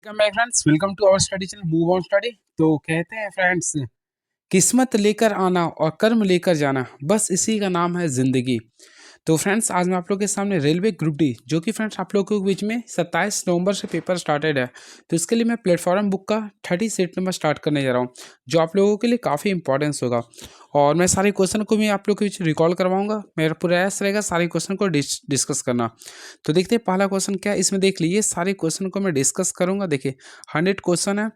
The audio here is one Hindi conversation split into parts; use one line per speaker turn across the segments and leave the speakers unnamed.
Welcome back friends, welcome to our study channel move on study. तो कहते हैं फ्रेंड्स, किस्मत लेकर आना और कर्म लेकर जाना, बस इसी का नाम है जिंदगी। तो फ्रेंड्स, आज मैं आप लोग के सामने रेलवे ग्रुप डी, जो कि फ्रेंड्स आप लोगों के बीच में 27 नवंबर से पेपर स्टार्टेड है, तो इसके लिए मैं प्लेटफॉर्म बुक का 30 सेट नंबर स्टार्ट करने जा रहा हूँ, जो आप लोगों के लिए काफ़ी इंपॉर्टेंस होगा। और मैं सारे क्वेश्चन को भी आप लोग के बीच रिकॉल करवाऊंगा। मेरा प्रयास रहेगा सारे क्वेश्चन को डिस्कस करना। तो देखते हैं पहला क्वेश्चन क्या है। इसमें देख लीजिए, सारे क्वेश्चन को मैं डिस्कस करूंगा। देखिए 100 क्वेश्चन है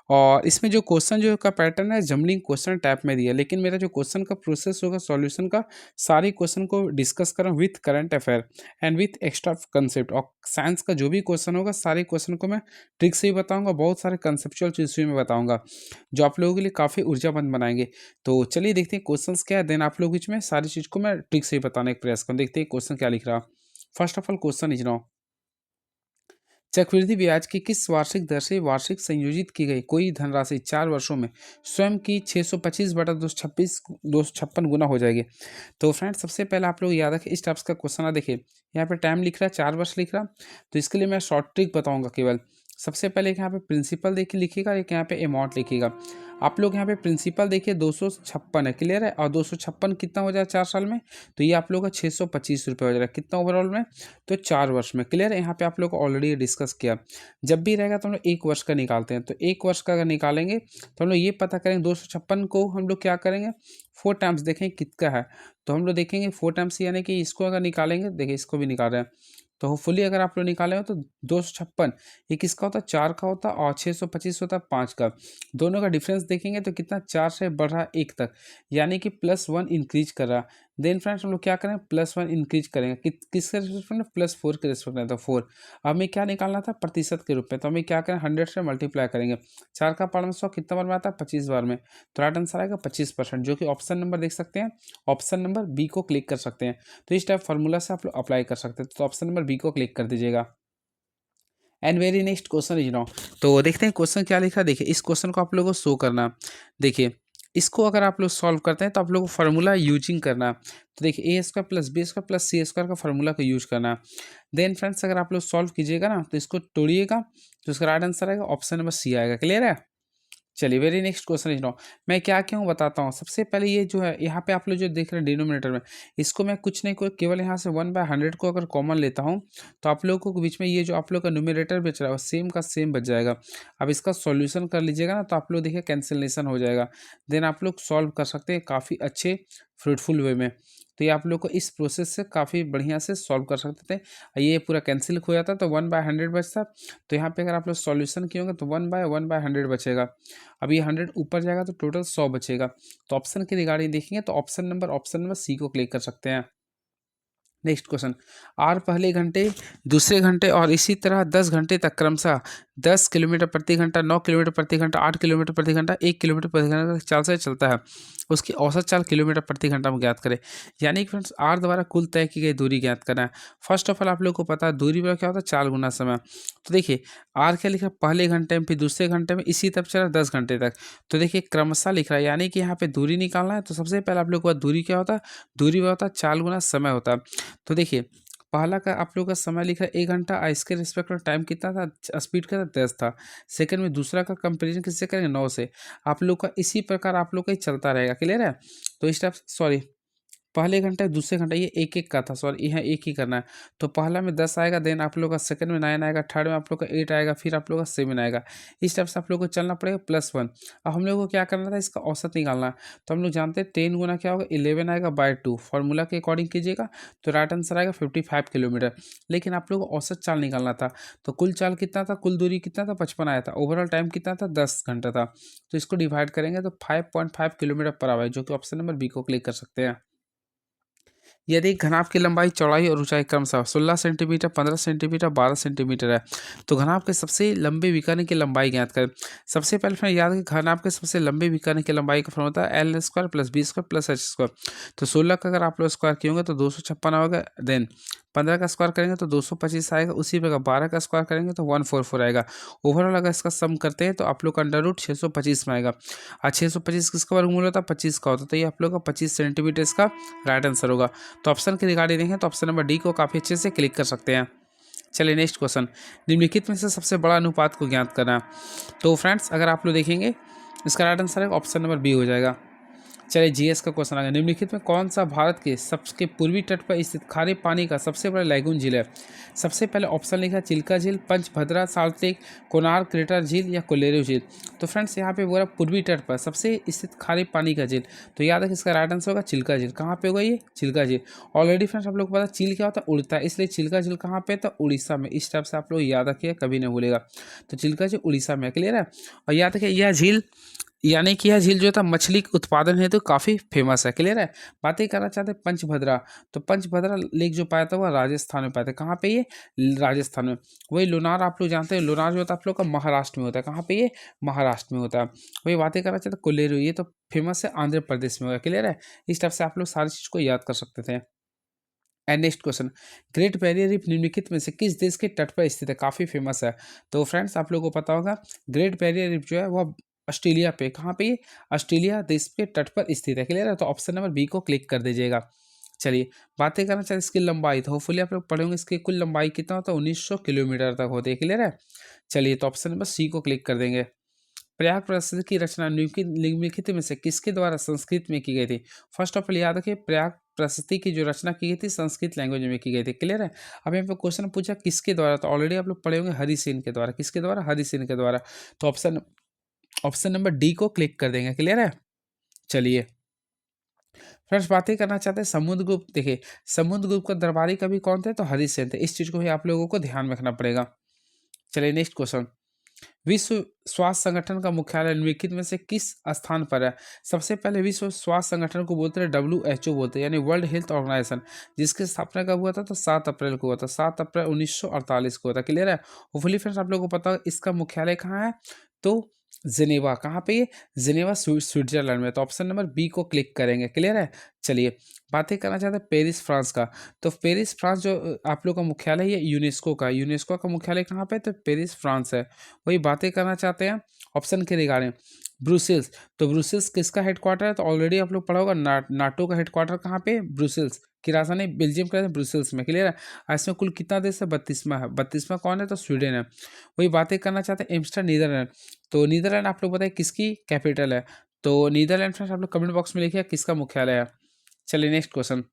और इसमें जो क्वेश्चन जो का पैटर्न है जमलिंग क्वेश्चन टाइप में दिया है, लेकिन मेरा जो क्वेश्चन का प्रोसेस होगा सॉल्यूशन का, सारे क्वेश्चन को डिस्कस करूँ with current affair and with extra concept. और साइंस का जो भी क्वेश्चन होगा सारे क्वेश्चन को मैं ट्रिक से ही बताऊंगा, बहुत सारे कंसेप्चुअल चीज़ों में बताऊंगा जो आप लोगों के लिए काफ़ी ऊर्जावान बनाएंगे। तो चलिए देखते हैं क्वेश्चन क्या है, देन आप लोग बीच में सारी चीज़ को मैं ट्रिक से ही बताने का प्रयास करूँ। देखते हैं क्वेश्चन क्या लिख रहा। First of all question is now, चक्रवृद्धि ब्याज की किस वार्षिक दर से वार्षिक संयोजित की गई कोई धनराशि 4 वर्षों में स्वयं की 625 बटा 256 गुना हो जाएगी। तो फ्रेंड्स, सबसे पहले आप लोग याद रखें इस टाइप्स का क्वेश्चन है। देखिए यहाँ पे टाइम लिख रहा है 4 वर्ष लिख रहा, तो इसके लिए मैं शॉर्ट ट्रिक बताऊंगा केवल। सबसे पहले यहाँ पे प्रिंसिपल देखिए लिखिएगा, एक यहाँ पे अमाउंट लिखिएगा। आप लोग यहाँ पे प्रिंसिपल देखिए 256 है, क्लियर है। और 256 कितना हो जाए 4 साल में, तो ये आप लोग का 625 रुपये हो जाएगा। कितना ओवरऑल में, तो 4 वर्ष में, क्लियर है। यहाँ पे आप लोग ऑलरेडी डिस्कस किया। जब भी रहेगा तो हम लोग 1 वर्ष का निकालते हैं, तो 1 वर्ष का अगर निकालेंगे तो हम लोग ये पता करेंगे 256 को हम लोग क्या करेंगे 4 टाइम्स देखेंगे कितना है। तो हम लोग देखेंगे 4 टाइम्स, यानी कि इसको अगर निकालेंगे, देखिए इसको भी निकाल रहे हैं, तो होपफुली अगर आप लोग निकाले हो तो 256 ये किसका होता है 4 का होता है, और 625 होता है 5 का। दोनों का डिफरेंस देखेंगे तो कितना 4 से बढ़ रहा है 1 तक, यानी कि +1 इंक्रीज कर रहा है। देन फ्रेंड्स हम लोग क्या करें, +1 इंक्रीज करेंगे किसके रिस्पेक्ट में, +4 के रिस्पेक्ट में, तो 4। हमें क्या निकालना था प्रतिशत के रूप में, तो हमें क्या करें 100 से मल्टीप्लाई करेंगे। 4 का पावर में 100 कितना बार में आता है 25 बार में, तो राइट आंसर आएगा 25%, जो कि ऑप्शन नंबर देख सकते हैं, ऑप्शन नंबर बी को क्लिक कर सकते हैं। तो इस टाइप फार्मूला से आप लोग अप्लाई कर सकते हैं, तो ऑप्शन नंबर बी को क्लिक कर दीजिएगा। And very next question is now, तो देखते हैं क्वेश्चन क्या लिखा। देखिए इस क्वेश्चन को आप लोगों को शो करना। देखिए इसको अगर आप लोग सॉल्व करते हैं तो आप लोगों को फार्मूला यूजिंग करना। तो देखिए a² + b² + c² का फार्मूला को यूज करना। देन फ्रेंड्स अगर आप लोग सॉल्व कीजिएगा ना, तो इसको तोड़िएगा, तो इसका राइट आंसर आएगा ऑप्शन नंबर सी आएगा, क्लियर है। चलिए very next question is now, मैं क्या क्यों बताता हूँ। सबसे पहले ये जो है यहाँ पे आप लोग जो देख रहे हैं डिनोमिनेटर में, इसको मैं कुछ नहीं, कोई केवल यहाँ से 1/100 को अगर कॉमन लेता हूँ, तो आप लोगों के बीच में ये जो आप लोग का न्यूमिनेटर बच रहा है सेम का सेम बच जाएगा। अब इसका सॉल्यूशन कर लीजिएगा ना, तो आप लोग देखिए कैंसिलेशन हो जाएगा। देन आप लोग सॉल्व कर सकते हैं काफ़ी अच्छे फ्रूटफुल वे में। तो ये आप लोग को इस प्रोसेस से काफ़ी बढ़िया से सॉल्व कर सकते थे। ये पूरा कैंसिल हो जाता तो 1/100 बचता। तो यहाँ पे अगर आप लोग सॉल्यूशन किए होंगे तो 1/1/100 बचेगा। अब ये 100 ऊपर जाएगा तो टोटल 100 बचेगा। तो ऑप्शन के रिगार्डिंग देखेंगे तो ऑप्शन नंबर सी को क्लिक कर सकते हैं। नेक्स्ट क्वेश्चन, आर पहले घंटे, दूसरे घंटे और इसी तरह 10 घंटे तक क्रमशः 10 किलोमीटर प्रति घंटा, 9 किलोमीटर प्रति घंटा, 8 किलोमीटर प्रति घंटा, 1 किलोमीटर प्रति घंटा तक चाल से चलता है। उसकी औसत चाल किलोमीटर प्रति घंटा में ज्ञात करें। यानी कि फ्रेंड्स आर द्वारा कुल तय की गई दूरी ज्ञात करना है। फर्स्ट ऑफ ऑल आप लोग को पता है दूरी में क्या होता है 4 गुना समय। तो देखिए आर क्या लिखा है पहले घंटे में, फिर दूसरे घंटे में, इसी तरफ चला 10 घंटे तक। तो देखिए क्रमशः लिख रहा है, यानी कि यहाँ पे दूरी निकालना है। तो सबसे पहले आप लोग को दूरी क्या होता है, दूरी में होता है 4 गुना समय होता है। तो देखिए पहला का आप लोग का समय लिखा है 1 घंटा, इसके रिस्पेक्ट में टाइम कितना था, स्पीड का था 10 था। सेकंड में दूसरा का कंपैरिजन किससे करेंगे 9 से। आप लोग का इसी प्रकार आप लोग का ही चलता रहेगा, क्लियर है। तो इस टाइप सॉरी पहले घंटे दूसरे घंटे ये एक एक का था, सॉरी यहाँ एक ही करना है। तो पहला में 10 आएगा, देन आप लोग का सेकंड में 9 आएगा, थर्ड में आप लोग का 8 आएगा, फिर आप लोग का 7 आएगा। इस टाइप से आप लोग को चलना पड़ेगा +1। अब हम लोग को क्या करना था, इसका औसत निकालना है। तो हम लोग जानते हैं 10 गुना क्या होगा 11 आएगा बाय 2, फॉर्मूला के अकॉर्डिंग कीजिएगा तो राइट आंसर आएगा 55 किलोमीटर। लेकिन आप लोग को औसत चाल निकालना था। तो कुल चाल कितना था, कुल दूरी कितना था 55 आया था, ओवरऑल टाइम कितना था 10 घंटा था। तो इसको डिवाइड करेंगे तो 5.5 किलोमीटर पर आवर, जो कि ऑप्शन नंबर बी को क्लिक कर सकते हैं। यदि घनाभ की लंबाई, चौड़ाई और ऊंचाई क्रमशः 16 सेंटीमीटर, 15 सेंटीमीटर, 12 सेंटीमीटर है, तो घनाभ के सबसे लंबे विकर्ण की लंबाई ज्ञात करें। सबसे पहले फिर याद रखें घनाभ के सबसे लंबे विकर्ण की लंबाई का फॉर्मूला होता है L² + B² + H²। तो 16 का अगर आप लोग स्क्वायर किए होंगे तो 256 होगा। देन 15 का स्क्वायर करेंगे तो 225 आएगा। उसी प्रकार 12 का स्क्वायर करेंगे तो 144 आएगा। ओवरऑल अगर इसका सम करते हैं तो आप लोग का √625 में आएगा। और 625 किसका वर्गमूल होता है 25 का होता है, तो ये आप लोग का 25 सेंटीमीटर इसका राइट आंसर होगा। तो ऑप्शन के रिगार्डिंग देखें तो ऑप्शन नंबर डी को काफ़ी अच्छे से क्लिक कर सकते हैं। चलिए नेक्स्ट क्वेश्चन, निम्नलिखित में से सबसे बड़ा अनुपात को ज्ञात करना। तो फ्रेंड्स अगर आप लोग देखेंगे इसका राइट आंसर है ऑप्शन नंबर बी हो जाएगा। चलिए जीएस का क्वेश्चन आ गया, निम्नलिखित में कौन सा भारत के सबसे पूर्वी तट पर स्थित खारे पानी का सबसे बड़ा लैगून झील है। सबसे पहले ऑप्शन लिखा चिल्का झील, Pachbhadra, salt lake, Konark crater झील या कोलेरू झील। तो फ्रेंड्स यहाँ पे बोला पूर्वी तट पर सबसे स्थित खारे पानी का झील, तो याद है इसका राइट आंसर होगा चिल्का झील। कहाँ पे होगा ये चिल्का झील। ऑलरेडी फ्रेंड्स आप लोग को पता चील क्या होता है उड़ता है, इसलिए चिल्का झील कहाँ पे तो उड़ीसा में। इस टाइप से आप लोग याद रखिए, कभी नहीं भूलेगा। तो चिल्का झील उड़ीसा में, क्लियर है। और याद रखिए यह झील यानी कि यह झील जो था मछली के उत्पादन है तो काफ़ी फेमस है, क्लियर है। बातें करना चाहते हैं पंचभद्रा, तो पंचभद्रा लेक जो पाया था वह राजस्थान में पाया था। कहाँ पे ये राजस्थान में। वही लोनार आप लोग जानते हैं, लोनार जो होता है आप लोग का महाराष्ट्र में होता है। कहाँ पे ये महाराष्ट्र में होता है। वही बातें करना चाहते हैं कोलेरू, ये तो फेमस है आंध्र प्रदेश में होगा, क्लियर है। इस टाइप से आप लोग सारी चीज़ को याद कर सकते थे। And next question, great barrier reef निम्नलिखित में से किस देश के तट पर स्थित है। काफ़ी फेमस है। तो फ्रेंड्स आप लोगों को पता होगा ग्रेट बैरियर रीफ जो है वह ऑस्ट्रेलिया पे, कहाँ पे ये ऑस्ट्रेलिया देश के तट पर स्थित है, क्लियर है। तो ऑप्शन नंबर बी को क्लिक कर दीजिएगा। चलिए बातें करना चाहिए इसकी लंबाई, तो होपफुली आप लोग पढ़ेंगे इसकी कुल लंबाई कितना होता है 1900 किलोमीटर तक होती है, क्लियर है। चलिए तो ऑप्शन नंबर सी को क्लिक कर देंगे। प्रयाग प्रसिद्ध की रचना निम्नलिखित में से किसके द्वारा संस्कृत में की गई थी। फर्स्ट ऑफ ऑल याद रखिए प्रयाग प्रसिद्धि की जो रचना की गई थी संस्कृत लैंग्वेज में की गई थी, क्लियर है। अब यहाँ पे क्वेश्चन पूछा किसके द्वारा, तो ऑलरेडी आप लोग पढ़े होंगे हरि सिंह के द्वारा। किसके द्वारा, हरि सिंह के द्वारा। तो ऑप्शन नंबर डी को क्लिक कर देंगे, क्लियर है। चलिए फ्रेंड्स बातें करना चाहते हैं समुद्रगुप्त। देखिए समुद्रगुप्त का दरबारी कवि कौन थे, तो हरि सिंह थे। इस चीज को भी आप लोगों को ध्यान में रखना पड़ेगा। चलिए नेक्स्ट क्वेश्चन, विश्व स्वास्थ्य संगठन का मुख्यालय निम्नलिखित में से किस स्थान पर है। सबसे पहले विश्व स्वास्थ्य संगठन को बोलते हैं WHO बोलते हैं, यानी वर्ल्ड हेल्थ ऑर्गेनाइजेशन, जिसकी स्थापना कब हुआ था, तो 7 अप्रैल को हुआ था। 7 अप्रैल 1948 को हुआ था, क्लियर है। होपफुली फ्रेंड्स आप लोगों को पता है इसका मुख्यालय कहाँ है, तो जिनेवा। कहाँ पे ये जिनेवा स्विट्जरलैंड में। तो ऑप्शन नंबर बी को क्लिक करेंगे, क्लियर है। चलिए बातें करना चाहते हैं पेरिस फ्रांस का। तो पेरिस फ्रांस जो आप लोग का मुख्यालय है यूनेस्को का, यूनेस्को का मुख्यालय कहाँ पे, तो पेरिस फ्रांस है। वही बातें करना चाहते हैं ऑप्शन के रिगार्डिंग ब्रुसेल्स। तो ब्रुसेल्स किसका हेडक्वार्टर है, तो ऑलरेडी आप लोग पढ़ा होगा नाटो का हेडक्वार्टर कहाँ पे, ब्रुसेल्स की राजधानी बेल्जियम का ब्रुसेल्स में, क्लियर है। इसमें कुल कितना देश है, 32वां है। 32वां कौन है, तो स्वीडन है। वही बातें करना चाहते हैं एम्स्टर नीदरलैंड। तो नीदरलैंड आप लोग बताए किसकी कैपिटल है, तो नीदरलैंड फ्रेंड्स आप लोग कमेंट बॉक्स में लिखिए किसका मुख्यालय है। चलिए नेक्स्ट क्वेश्चन,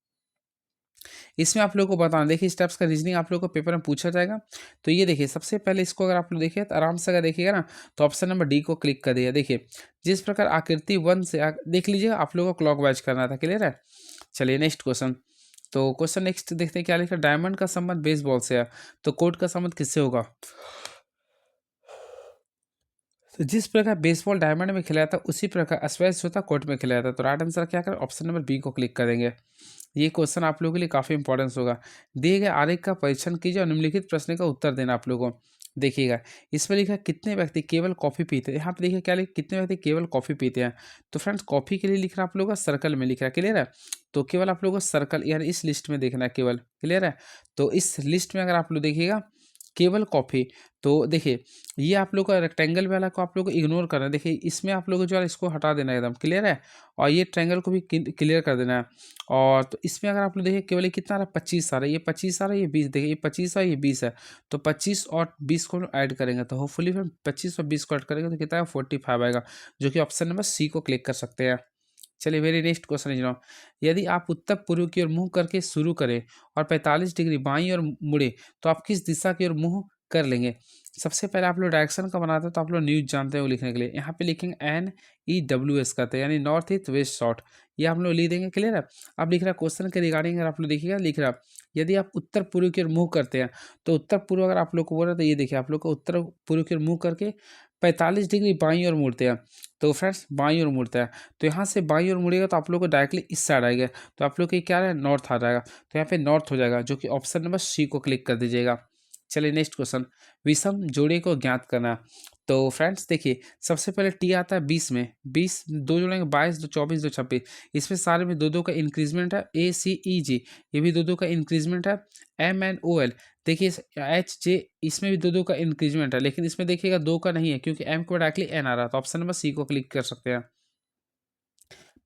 इसमें आप लोगों को बताना, देखिए स्टेप्स का रीजनिंग आप लोगों को पेपर में पूछा जाएगा। तो ये देखिए सबसे पहले इसको अगर आप लोग देखिए तो आराम से अगर देखिएगा ना, तो ऑप्शन नंबर डी को क्लिक कर दिया। देखिए जिस प्रकार आकृति 1 से देख लीजिए आप लोगों को क्लॉकवाइज करना था, क्लियर है। चलिए नेक्स्ट क्वेश्चन, तो क्वेश्चन नेक्स्ट देखते हैं क्या लिखा, डायमंड का संबंध बेसबॉल से है, तो कोर्ट का संबंध किससे होगा। तो जिस प्रकार बेसबॉल डायमंड में खिलाया था उसी प्रकार स्क्वैश जो था कोर्ट में खिलाया था। तो राइट आंसर क्या करें, ऑप्शन नंबर बी को क्लिक करेंगे। ये क्वेश्चन आप लोगों के लिए काफ़ी इंपॉर्टेंस होगा। दिए गए आरेख का परीक्षण कीजिए और निम्नलिखित प्रश्न का उत्तर देना आप लोगों को। देखिएगा इसमें लिखा है कितने व्यक्ति केवल कॉफ़ी पीते हैं। यहाँ पे देखिए क्या लिखा, कितने व्यक्ति केवल कॉफ़ी पीते हैं। तो फ्रेंड्स कॉफ़ी के लिए लिख रहा है आप लोगों का सर्कल में लिख रहा है, क्लियर है। तो केवल आप लोगों को सर्कल यानी इस लिस्ट में देखना है केवल, क्लियर है। तो इस लिस्ट में अगर आप लोग देखिएगा केवल कॉफ़ी, तो देखिए ये आप लोग का रेक्टेंगल वाला को आप लोग को इग्नोर करना है। देखिए इसमें आप लोगों को जो है इसको हटा देना है एकदम, क्लियर है। और ये ट्रायंगल को भी क्लियर कर देना है। और तो इसमें अगर आप लोग देखिए केवल ये कितना आ रहा है 25 आ रहा है, ये 25 आ रहा है, ये 20 देखिए ये 25 है ये 20 है। तो 25 और 20 को ऐड करेंगे तो होपफुली फिर 25 और 20 को ऐड करेंगे तो कितना है 45 आएगा, जो कि ऑप्शन नंबर सी को क्लिक कर सकते हैं। चलिए वेरी नेक्स्ट क्वेश्चन है, यदि आप उत्तर पूर्व की ओर मुंह करके शुरू करें और 45 डिग्री बाईं ओर मुड़े तो आप किस दिशा की ओर मुंह कर लेंगे। सबसे पहले आप लोग डायरेक्शन का बनाते हैं तो आप लोग न्यूज जानते हैं वो लिखने के लिए यहाँ पे लिखेंगे NEWS कहते हैं, यानी नॉर्थ ईस्ट वेस्ट साउथ। ये हम लोग लिख देंगे, क्लियर है। अब लिख रहा है क्वेश्चन के रिगार्डिंग अगर आप लोग देखिएगा लिख रहा है यदि आप उत्तर पूर्व की ओर मुंह करते हैं, तो उत्तर पूर्व अगर आप लोग को बोल रहे हैं तो ये देखिए आप लोग को उत्तर पूर्व की ओर मुंह करके 45 डिग्री बाईं ओर मुड़ते हैं। तो फ्रेंड्स बाईं ओर मुड़ता है, तो यहाँ से बाईं ओर मुड़ेगा तो आप लोग को डायरेक्टली इस साइड आएगा, तो आप लोग के क्या है नॉर्थ आ जाएगा। तो यहाँ पे नॉर्थ हो जाएगा, जो कि ऑप्शन नंबर सी को क्लिक कर दीजिएगा। चलिए नेक्स्ट क्वेश्चन, विषम जोड़े को ज्ञात करना। तो फ्रेंड्स देखिए सबसे पहले टी आता है 20 में, 20 दो जोड़ेंगे 22 दो 24 दो 26। इसमें सारे में दो का इंक्रीजमेंट है, ACEG ये भी दो का इंक्रीजमेंट है, MNOL देखिए HJ इसमें भी दो का इंक्रीजमेंट है, लेकिन इसमें देखिएगा 2 का नहीं है क्योंकि M को डायरेक्टली N आ रहा है। तो ऑप्शन नंबर सी को क्लिक कर सकते हैं।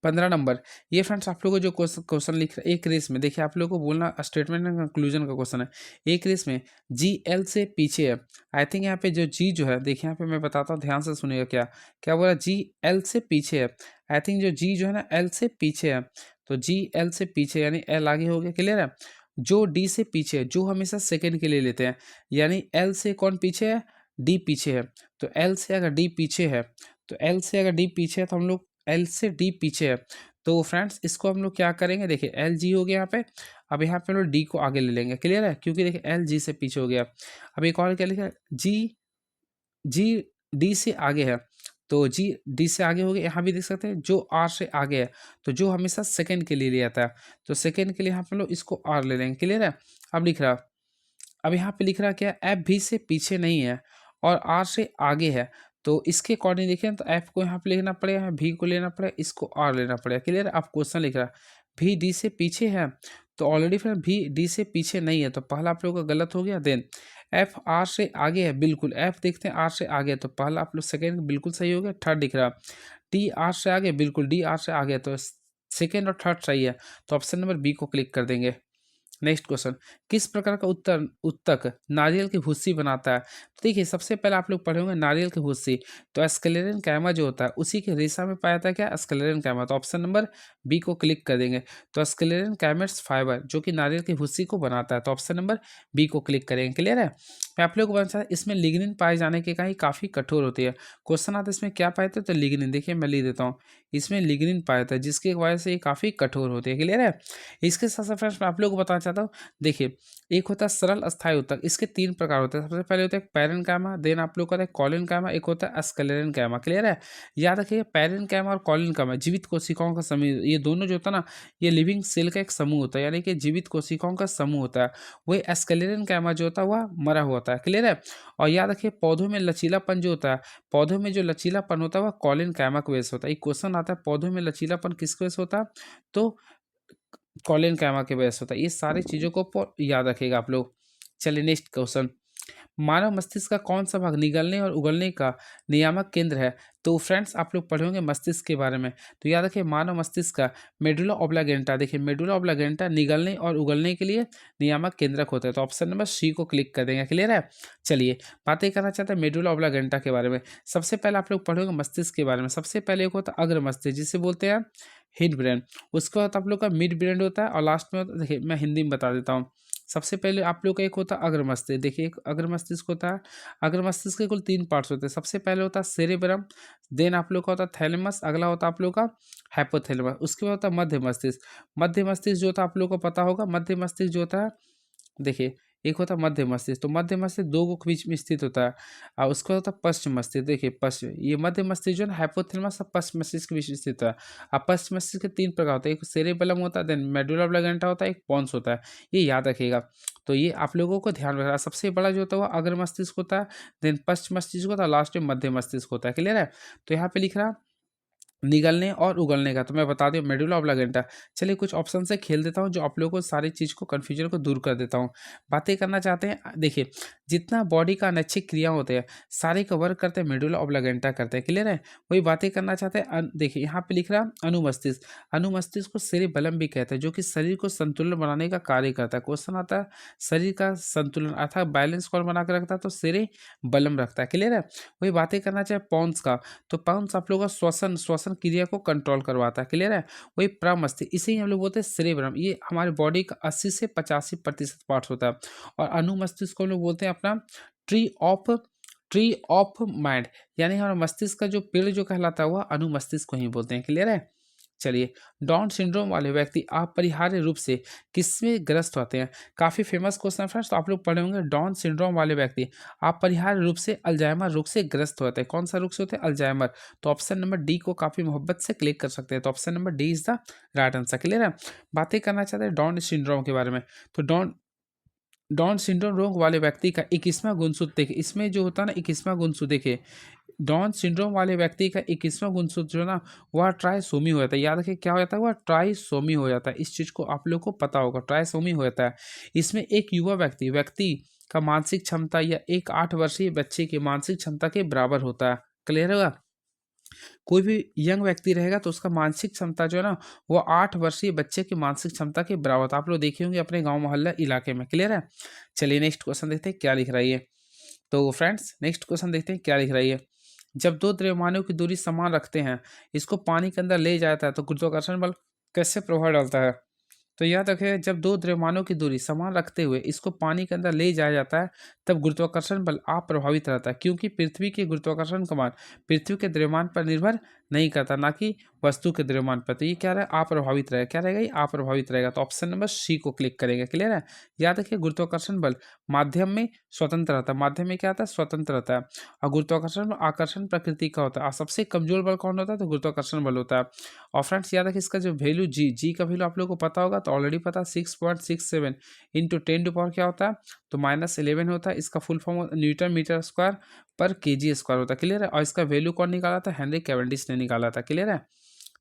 15 नंबर, ये फ्रेंड्स आप लोगों को जो क्वेश्चन लिख रहा है, एक रेस में देखिए आप लोगों को बोलना स्टेटमेंट एंड कंक्लूजन का क्वेश्चन है। एक रेस में जी एल से पीछे है। आई थिंक यहाँ पे जो जी जो है, देखिए यहाँ पे मैं बताता हूँ, ध्यान से सुनिएगा। क्या क्या बोला? जी एल से पीछे है। आई थिंक जो जी जो है ना एल से पीछे है, तो जी एल से पीछे यानी एल आगे हो गया। क्लियर है? जो डी से पीछे है, जो हमेशा सेकेंड के लिए लेते हैं, यानी एल से कौन पीछे है? डी पीछे है। तो एल से अगर डी पीछे है, तो एल से अगर डी पीछे है तो हम लोग एल से डी पीछे है, तो फ्रेंड्स इसको हम लोग क्या करेंगे? देखिए एल जी हो गया यहाँ पे। अब यहाँ पे हम लोग डी को आगे ले लेंगे। क्लियर है? क्योंकि देखिए एल जी से पीछे हो गया। अब एक और क्या लिखा है? जी जी डी से आगे है, तो जी डी से आगे हो गया। यहाँ भी देख सकते हैं जो आर से आगे है, तो जो हमेशा सेकंड के लिए लिया जाता है, तो सेकंड के लिए यहाँ पे हम लोग इसको आर ले लेंगे। क्लियर है? अब लिख रहा, अब यहाँ पे लिख रहा क्या? एफ भी से पीछे नहीं है और आर से आगे है, तो इसके अकॉर्डिंग देखें तो एफ को यहाँ पे लिखना पड़ेगा, भी को लेना पड़ेगा, इसको आर लेना पड़ेगा। क्लियर है? आप क्वेश्चन लिख रहा भी डी से पीछे है, तो ऑलरेडी फिर भी डी से पीछे नहीं है, तो पहला आप लोगों का गलत हो गया। देन एफ आर से आगे है, बिल्कुल एफ देखते हैं आर से आगे है, तो पहला आप लोग सेकेंड बिल्कुल सही हो गया। थर्ड दिख रहा डी आर से आगे, बिल्कुल डी आर से आगे है, तो सेकेंड और थर्ड सही है, तो ऑप्शन नंबर बी को क्लिक कर देंगे। नेक्स्ट क्वेश्चन, किस प्रकार का उत्तक नारियल की भूसी बनाता है? तो देखिए सबसे पहले आप लोग पढ़े होंगे नारियल की भूसी, तो एस्केलेरिन कैमा जो होता है उसी के रेशा में पाया जाता है क्या? एस्केलेरिन कैमा, तो ऑप्शन नंबर बी को क्लिक कर देंगे। तो एस्केलेरिन कैमेट्स फाइबर जो कि नारियल की भूसी को बनाता है, तो ऑप्शन नंबर बी को क्लिक करेंगे। क्लियर है? मैं आप लोग को बताया इसमें लिग्निन पाए जाने के कहीं काफ़ी कठोर होती है। क्वेश्चन आता है इसमें क्या पाए थे? तो लिग्निन, देखिए मैं लिख देता हूँ, इसमें लिग्निन पाया जाता है जिसकी वजह से ये काफ़ी कठोर होती है। क्लियर है? इसके साथ साथ फ्रेंड्स मैं आप लोग को बताना चाहता हूँ, देखिए एक होता है सरल अस्थायी उत्तक, इसके तीन प्रकार होते हैं। सबसे पहले होता है पैरेन कैमा, देन आप लोग का होता है कॉलिन कैमा, एक होता है एस्केलेरिन कैमा। क्लियर है? याद रखिए पैरेन कैमा और कॉलिन कैमा जीवित कोशिकाओं का समूह, ये दोनों जो होता है ना, ये लिविंग सेल का एक समूह होता है, यानी कि जीवित कोशिकाओं का समूह होता है। वही एस्केलेरिन कैमा जो होता है वह मरा हुआ होता है। क्लियर है? और याद रखिए पौधों में लचीलापन जो होता है, पौधों में जो लचीलापन होता है वह कॉलिन कैमा की वजह से होता है। एक क्वेश्चन आता है पौधों में लचीलापन किसकी वजह से होता है? तो कॉलिन कैमा के वजह से होता है। ये सारी चीज़ों को याद रखिएगा आप लोग। चलिए नेक्स्ट क्वेश्चन, मानव मस्तिष्क का कौन सा भाग निगलने और उगलने का नियामक केंद्र है? तो फ्रेंड्स आप लोग पढ़े होंगे मस्तिष्क के बारे में, तो याद रखिए मानव मस्तिष्क का मेडुला ऑब्लागेंटा, देखिए मेडुला ऑब्लागेंटा निगलने और उगलने के लिए नियामक केंद्रक होता है, तो ऑप्शन नंबर सी को क्लिक कर देंगे। क्लियर है? चलिए बातें करना चाहते हैं मेडुला ऑब्लागेंटा के बारे में। सबसे पहले आप लोग पढ़े होंगे मस्तिष्क के बारे में। सबसे पहले एक होता है अग्र मस्तिष्क जिसे बोलते हैं हिड ब्रेन, उसके बाद आप लोग का मिड ब्रेन होता है, और लास्ट में होता है, देखिए मैं हिंदी में बता देता हूँ। सबसे पहले आप लोग का एक होता है अग्र मस्तिष्क, देखिए एक अग्र मस्तिष्क होता है। अग्र मस्तिष्क के कुल तीन पार्ट्स होते हैं। सबसे पहले होता है सेरेब्रम, देन आप लोग का होता है थैलेमस, अगला होता है आप लोग का हाइपोथैलेमस, उसके बाद होता है मध्य मस्तिष्क। मध्य मस्तिष्क जो होता है आप लोग को पता होगा, मध्य मस्तिष्क जो होता है, देखिए एक होता है मध्य मस्तिष्क, तो मध्य मस्तिष्क दो को बीच में स्थित होता है, और उसके बाद होता है पश्चिम मस्तिष्क। देखिए पश्चिम, ये मध्य मस्तिष्क जो है हाइपोथैलेमस और पश्चिम मस्तिष्क के बीच में स्थित है। अब पश्चिम मस्तिष्क के तीन प्रकार होते हैं, एक सेरेबेलम होता है, देन मेडुला ऑब्लांगेटा होता है, एक पोन्स होता है। ये याद रखिएगा, तो ये आप लोगों को ध्यान रखना। सबसे बड़ा जो होता है वो अग्र मस्तिष्क होता है, देन पश्चिम मस्तिष्क होता है, लास्ट में मध्य मस्तिष्क होता है। क्लियर है? तो यहाँ पे लिख रहा निगलने और उगलने का, तो मैं बता दूं मेडुला ऑब्लांगेटा। चलिए कुछ ऑप्शन से खेल देता हूं जो आप लोगों को सारी चीज़ को कन्फ्यूजन को दूर कर देता हूं। बातें करना चाहते हैं, देखिए जितना बॉडी का अनैच्छिक क्रिया होते हैं सारे का वर्क करते हैं मेडुला ऑब्लांगेटा करते हैं। क्लियर है? वही बातें करना चाहते हैं देखिए यहाँ पे लिख रहा अनुमस्तिष्क, अनुमस्तिष्क को सेरेबेलम भी कहते हैं, जो कि शरीर को संतुलन बनाने का कार्य करता है। क्वेश्चन आता है शरीर का संतुलन अर्थात बैलेंस कौन बना कर रखता है? तो सेरेबेलम रखता है। क्लियर है? वही बातें करना चाहे पॉन्स का, तो पॉन्स आप लोगों का श्वसन श्वसन क्रिया को कंट्रोल करवाता है। क्लियर है? वही प्रमस्तिष्क, इसे ही हम लोग बोलते हैं सेरेब्रम, ये हमारे बॉडी का 80 से 85% पार्ट होता है। और अनुमस्तिष्क को हम लोग बोलते हैं अपना tree of tree of mind, यानी हमारा मस्तिष्क का जो पेड़ जो कहलाता है वह अनुमस्तिष्क को ही बोलते हैं। क्लियर है? चलिए डाउन सिंड्रोम वाले व्यक्ति अपरिहार्य रूप से किसमें ग्रस्त होते हैं? काफ़ी फेमस क्वेश्चन फ्रेंड्स, तो आप लोग पढ़े होंगे डाउन सिंड्रोम वाले व्यक्ति अपरिहार्य रूप से अल्जाइमर रोग से ग्रस्त होते हैं। कौन सा रोग से होते हैं? अल्जाइमर, तो ऑप्शन नंबर डी को काफ़ी मोहब्बत से क्लिक कर सकते हैं, तो option number D is the right answer. Clear है? बातें करना चाहते हैं डाउन सिंड्रोम के बारे में, तो डाउन डाउन सिंड्रोम रोग वाले व्यक्ति का 21वां गुणसूत्र देखिए, इसमें जो होता है ना 21वां गुणसूत्र, देखिए डाउन सिंड्रोम वाले व्यक्ति का 21वां गुणसूत्र जो है ना वह ट्राइसोमी हो जाता है। याद रखिए क्या हो जाता है? वह ट्राइसोमी हो जाता है। इस चीज़ को आप लोग को पता होगा, ट्राइसोमी हो जाता है। इसमें एक युवा व्यक्ति व्यक्ति का मानसिक क्षमता या एक 8 वर्षीय बच्चे की मानसिक क्षमता के बराबर होता है। क्लियर होगा? कोई भी यंग व्यक्ति रहेगा तो उसका मानसिक क्षमता जो है ना वो 8 वर्षीय बच्चे की मानसिक क्षमता के बराबर होता है। आप लोग देखे होंगे अपने गांव मोहल्ला इलाके में। क्लियर है? चलिए नेक्स्ट क्वेश्चन देखते हैं क्या लिख रहा है ये। तो फ्रेंड्स नेक्स्ट क्वेश्चन देखते हैं क्या लिख रहा है ये। जब दो द्रव्यमानों की दूरी समान रखते हैं, इसको पानी के अंदर ले जाता है तो गुरुत्वाकर्षण बल कैसे प्रभाव डालता है? तो याद रखें, जब दो द्रव्यमानों की दूरी समान रखते हुए इसको पानी के अंदर ले जाया जाता है तब गुरुत्वाकर्षण बल अप्रभावित रहता है, क्योंकि पृथ्वी के गुरुत्वाकर्षण का मान पृथ्वी के द्रव्यमान पर निर्भर नहीं करता, ना कि वस्तु के द्रव्यमान पर। तो ये क्या रहा है? अप्रभावित रहेगा। क्या रहेगा? ये अप्रभावित रहेगा। तो ऑप्शन नंबर सी को क्लिक करेंगे। क्लियर है? याद रखिए, गुरुत्वाकर्षण बल माध्यम में स्वतंत्र रहता है। माध्यम में क्या आता है? स्वतंत्र रहता है। और गुरुत्वाकर्षण में आकर्षण प्रकृति का होता है। और सबसे कमजोर बल कौन होता है? तो गुरुत्वाकर्षण बल होता है। और फ्रेंड्स याद रखिए, इसका जो वैल्यू जी का वैल्यू आप लोगों को पता होगा, तो ऑलरेडी पता 6.67 इंटू 10 क्या होता है? तो -11 होता है। इसका full form newton metre square per KG square होता है। क्लियर है? और इसका वैल्यू कौन निकाला था? हेनरी कैवेंडिश ने निकाला था। क्लियर है?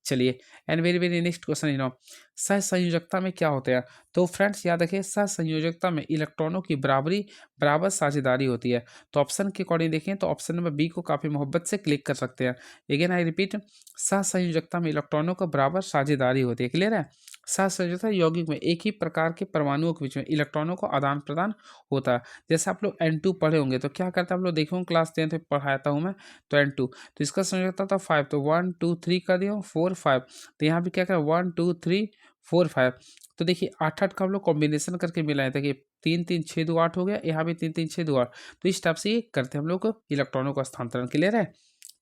चलिए, and very very next question you know, सहसंयोजकता में क्या होता है? तो फ्रेंड्स याद रखिए, सहसंयोजकता में इलेक्ट्रॉनों की बराबर साझेदारी होती है। तो ऑप्शन के अकॉर्डिंग देखें तो ऑप्शन नंबर बी को काफी मोहब्बत से क्लिक कर सकते हैं। अगेन आई रिपीट, सहसंयोजकता में इलेक्ट्रॉनों का बराबर साझेदारी होती है। क्लियर है? सहसंयोजकता यौगिक में एक ही प्रकार के परमाणुओं के बीच में इलेक्ट्रॉनों को आदान प्रदान होता है। जैसे आप लोग N2 पढ़े होंगे तो क्या करता है, आप लोग देखे होंगे क्लास 10 में पढ़ाता हूँ मैं। तो N2, तो इसका संयोजकता था 5, तो 1 2 3 कर दिया 4 5। तो यहाँ भी क्या करें, 1 2 3 4 5। तो देखिए 8 का हम लोग कॉम्बिनेशन करके मिलाए थे कि 3 3 6 2 8 हो गया, यहाँ भी 3 3 6 2 8। तो इस टाइप से ये करते हैं हम लोग इलेक्ट्रॉनों का स्थानांतरण। क्लियर है?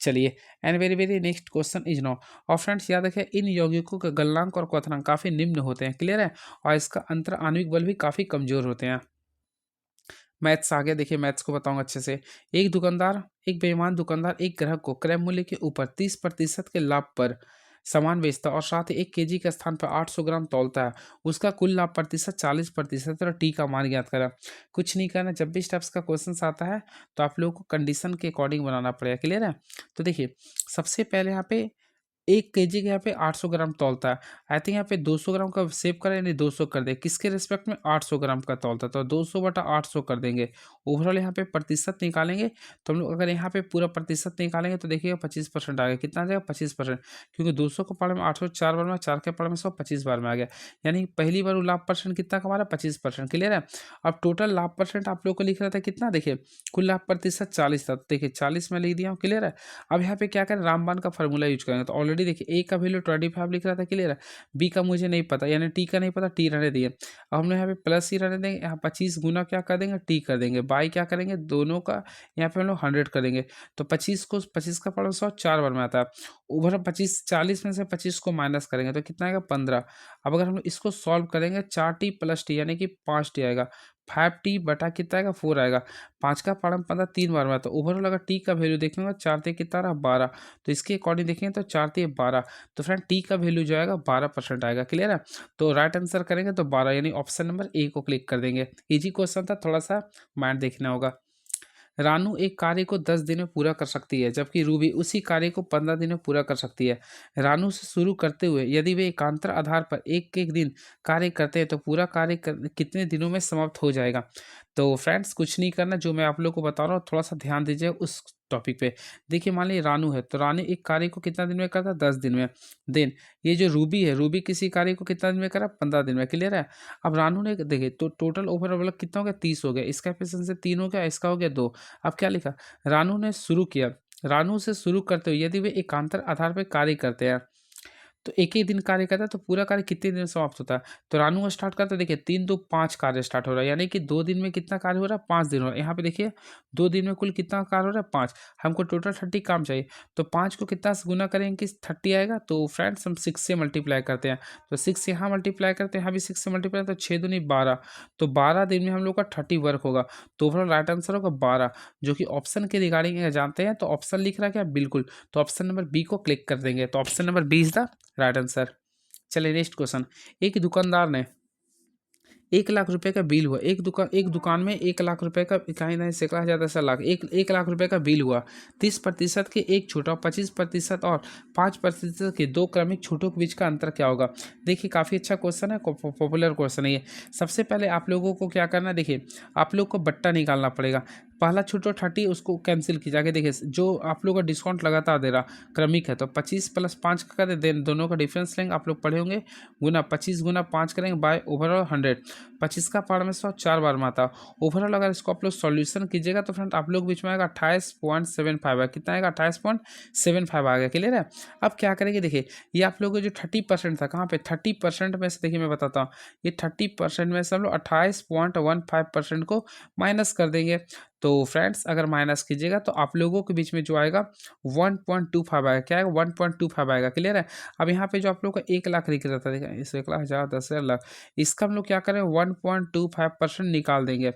चलिए, and very very next question is no. और फ्रेंड्स याद रखें, इन यौगिकों के गलनांक और क्वथनांक काफी निम्न होते हैं। क्लियर है? और इसका अंतर आणविक बल भी काफी कमजोर होते हैं। मैथ्स आ गया। देखिए मैथ्स को बताऊंगा अच्छे से। एक बेईमान दुकानदार एक ग्राहक को क्रय मूल्य के ऊपर 30% के लाभ पर सामान बेचता है और साथ ही 1 केजी के स्थान पर 800 ग्राम तौलता है। उसका कुल लाभ प्रतिशत 40% और टी का मान ज्ञात करा। कुछ नहीं करना, जब भी स्टेप्स का क्वेश्चन आता है तो आप लोगों को कंडीशन के अकॉर्डिंग बनाना पड़ेगा। क्लियर है? तो देखिए सबसे पहले यहाँ पे 1 केजी के यहाँ पे 800 ग्राम तौलता है। आई थिंक यहाँ पे 200 ग्राम का सेव करें, यानी 200 कर दे। किसके रिस्पेक्ट में? 800 ग्राम का तौलता है, तो 200/800 कर देंगे। ओवरऑल यहाँ पे प्रतिशत निकालेंगे तो हम लोग अगर यहाँ पे पूरा प्रतिशत निकालेंगे तो देखिएगा 25% आ गया। कितना आ जाएगा? 25%, क्योंकि 200 के पारे में 800 4 बार में, 4 के पारे में 100 25 बार में आ गया। यानी पहली बार वो लाभ परसेंट कितना का हमारा? 25%। क्लियर है? अब टोटल लाभ परसेंट आप लोग को लिख रहा था कितना? देखिए कुल लाभ प्रतिशत 40 था, देखिए 40 में लिख दिया हूँ। क्लियर है? अब यहाँ पे क्या करें, रामबाण का फॉर्मूला यूज करेंगे। तो ऑलरेडी देखिए ए का वैल्यू 25 लिख रहा था। क्लियर है? बी का मुझे नहीं पता, यानी टी का नहीं पता, टी रहने दिए। अब हम लोग यहाँ पे प्लस ही रहने देंगे, यहाँ 25 गुना क्या कर देंगे? टी कर देंगे। बाई क्या करेंगे? दोनों का यहाँ पे हम लोग 100 कर देंगे। तो 25 का पावर 100 4 बार में आता है। ओवर 25 40 में से 25 को माइनस करेंगे तो कितना आएगा? 15। अब अगर हम लोग इसको सॉल्व करेंगे 4t + t यानी कि 5t आएगा। 5t बटा कितना आएगा? 4 आएगा। 5 का पावर में 15 3 बार में आता है। ओवरऑल अगर टी का वैल्यू देखेंगे 4 ते कितना रहा? 12। तो इसके अकॉर्डिंग देखेंगे तो 4 ते 12। तो फ्रेंड टी का वैल्यू जो आएगा 12% आएगा। क्लियर है? तो राइट आंसर करेंगे तो 12, यानी ऑप्शन नंबर ए को क्लिक कर देंगे। इजी क्वेश्चन था, थोड़ा सा माइंड देखना होगा। रानू एक कार्य को 10 दिन में पूरा कर सकती है, जबकि रूबी उसी कार्य को 15 दिन में पूरा कर सकती है। रानू से शुरू करते हुए यदि वे एकांतर आधार पर एक एक दिन कार्य करते हैं तो पूरा कार्य कितने दिनों में समाप्त हो जाएगा? तो फ्रेंड्स कुछ नहीं करना, जो मैं आप लोग को बता रहा हूँ थोड़ा सा ध्यान दीजिए उस टॉपिक पे। देखिए मान लीजिए रानू है, तो रानू एक कार्य को कितना दिन में करता है? 10 दिन में। देन ये जो रूबी है, रूबी किसी कार्य को कितना दिन में करा? 15 दिन में। क्लियर है? अब रानू ने देखिए तो टोटल ओवरऑल कितना हो गया? 30 हो गया। इसका एफिशिएंसी 3 हो गया, इसका हो गया 2। अब क्या लिखा? रानू ने शुरू किया, रानू से शुरू करते हुए यदि वे एकांतर आधार पर कार्य करते हैं तो एक ही दिन कार्य करता है तो पूरा कार्य कितने दिन में समाप्त होता है? तो रानू स्टार्ट करते देखिए 3 2 5 कार्य स्टार्ट हो रहा है, यानी कि 2 दिन में कितना कार्य हो रहा है? 5 दिन हो रहा है। यहाँ पे देखिए 2 दिन में कुल कितना कार्य हो रहा है? 5। हमको टोटल 30 काम चाहिए, तो 5 को कितना से गुना करेंगे कि 30 आएगा? तो फ्रेंड्स हम 6 से मल्टीप्लाई करते हैं, तो 6 यहाँ मल्टीप्लाई करते हैं, यहाँ भी 6 से मल्टीप्लाई, तो 6 दूनी 12। तो 12 दिन में हम लोग का 30 वर्क होगा। तो ओवरऑल राइट आंसर होगा 12, जो कि ऑप्शन के रिगार्डिंग जानते हैं। तो ऑप्शन लिख रहा है क्या? बिल्कुल। तो ऑप्शन नंबर बी को क्लिक कर देंगे। तो option number B is the right answer. चलिए नेक्स्ट क्वेश्चन। एक दुकानदार ने 1 लाख रुपए का बिल हुआ। एक दुकान में 1 लाख रुपए का, कहीं नहीं सैकड़ा ज़्यादा सा लाख, 1 लाख रुपए का बिल हुआ। 30% के एक छूटा, 25% और 5% के दो क्रमिक छूटों के बीच का अंतर क्या होगा? देखिए काफ़ी अच्छा क्वेश्चन है, पॉपुलर क्वेश्चन है ये। सबसे पहले आप लोगों को क्या करना है, देखिए आप लोग को बट्टा निकालना पड़ेगा। पहला छूटो 30 उसको कैंसिल कीजिए। आगे देखिए जो आप लोग का डिस्काउंट लगातार दे रहा क्रमिक है, तो 25 + 5 का करें, देन दोनों का डिफरेंस लेंगे, आप लोग पढ़े होंगे, गुना 25 गुना 5 करेंगे बाय ओवरऑल 100। 25 का पावर में 100 4 बार में आता। ओवरऑल अगर इसको आप लोग सॉल्यूशन कीजिएगा तो फ्रेंड आप लोग बीच में आएगा 28.75 आएगा। कितना आएगा? 28.75 आ गया। क्लियर है? अब क्या करेंगे, देखिए ये आप लोगों को जो 30% था, कहाँ पे 30% में से, देखिए मैं बताता हूँ, ये 30% में से हम लोग 28.15% को माइनस कर देंगे। तो फ्रेंड्स अगर माइनस कीजिएगा तो आप लोगों के बीच में जो आएगा 1.25 आएगा। क्या आएगा? 1.25 आएगा। क्लियर है? अब यहाँ पे जो आप लोग का 1 लाख लिख रहा था, देखा इस 1 लाख 10,000 10,000 इसका हम लोग क्या करें 1.25% निकाल देंगे।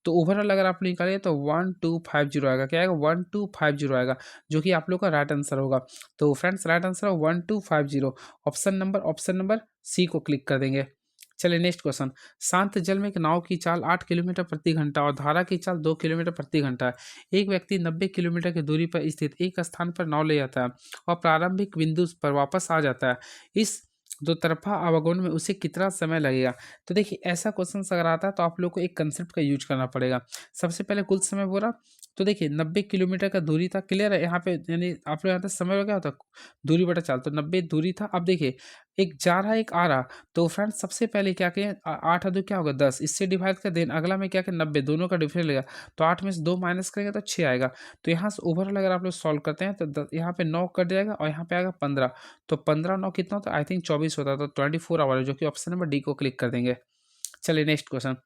तो ओवरऑल अगर आप निकालिए तो 1250 आएगा। क्या आएगा? 1250 आएगा, जो कि आप लोग का राइट आंसर होगा। तो friends right answer 1250। Option number C को क्लिक कर देंगे। चलिए नेक्स्ट क्वेश्चन। शांत जल में एक नाव की चाल 8 किलोमीटर प्रति घंटा और धारा की चाल 2 किलोमीटर प्रति घंटा है। एक व्यक्ति 90 किलोमीटर की दूरी पर स्थित एक स्थान पर नाव ले जाता है और प्रारंभिक बिंदु पर वापस आ जाता है। इस दो तरफा आवागमन में उसे कितना समय लगेगा? तो देखिए ऐसा क्वेश्चन अगर आता है तो आप लोग को एक कंसेप्ट का यूज करना पड़ेगा। सबसे पहले कुल समय बोला, तो देखिए 90 किलोमीटर का दूरी था। क्लियर है? यहाँ पे यानी आप लोग यहाँ पे समय में क्या होता है, दूरी बटा चाल, तो 90 दूरी था। अब देखिए एक जा रहा एक आ रहा, तो फ्रेंड्स सबसे पहले क्या किए, 8 और 2 क्या होगा 10, इससे डिवाइड कर देन अगला में क्या कि 90 दोनों का डिफरेंस लेगा, तो 8 में से 2 माइनस करेंगे तो 6 आएगा। तो यहाँ से ओवरऑल अगर आप लोग सॉल्व करते हैं तो यहाँ पे 9 कट जाएगा और यहाँ पे आएगा 15। तो 15 9 कितना होता है? आई थिंक 24 होता है। तो 24 आवर है, जो कि ऑप्शन नंबर डी को क्लिक कर देंगे। चलिए नेक्स्ट क्वेश्चन।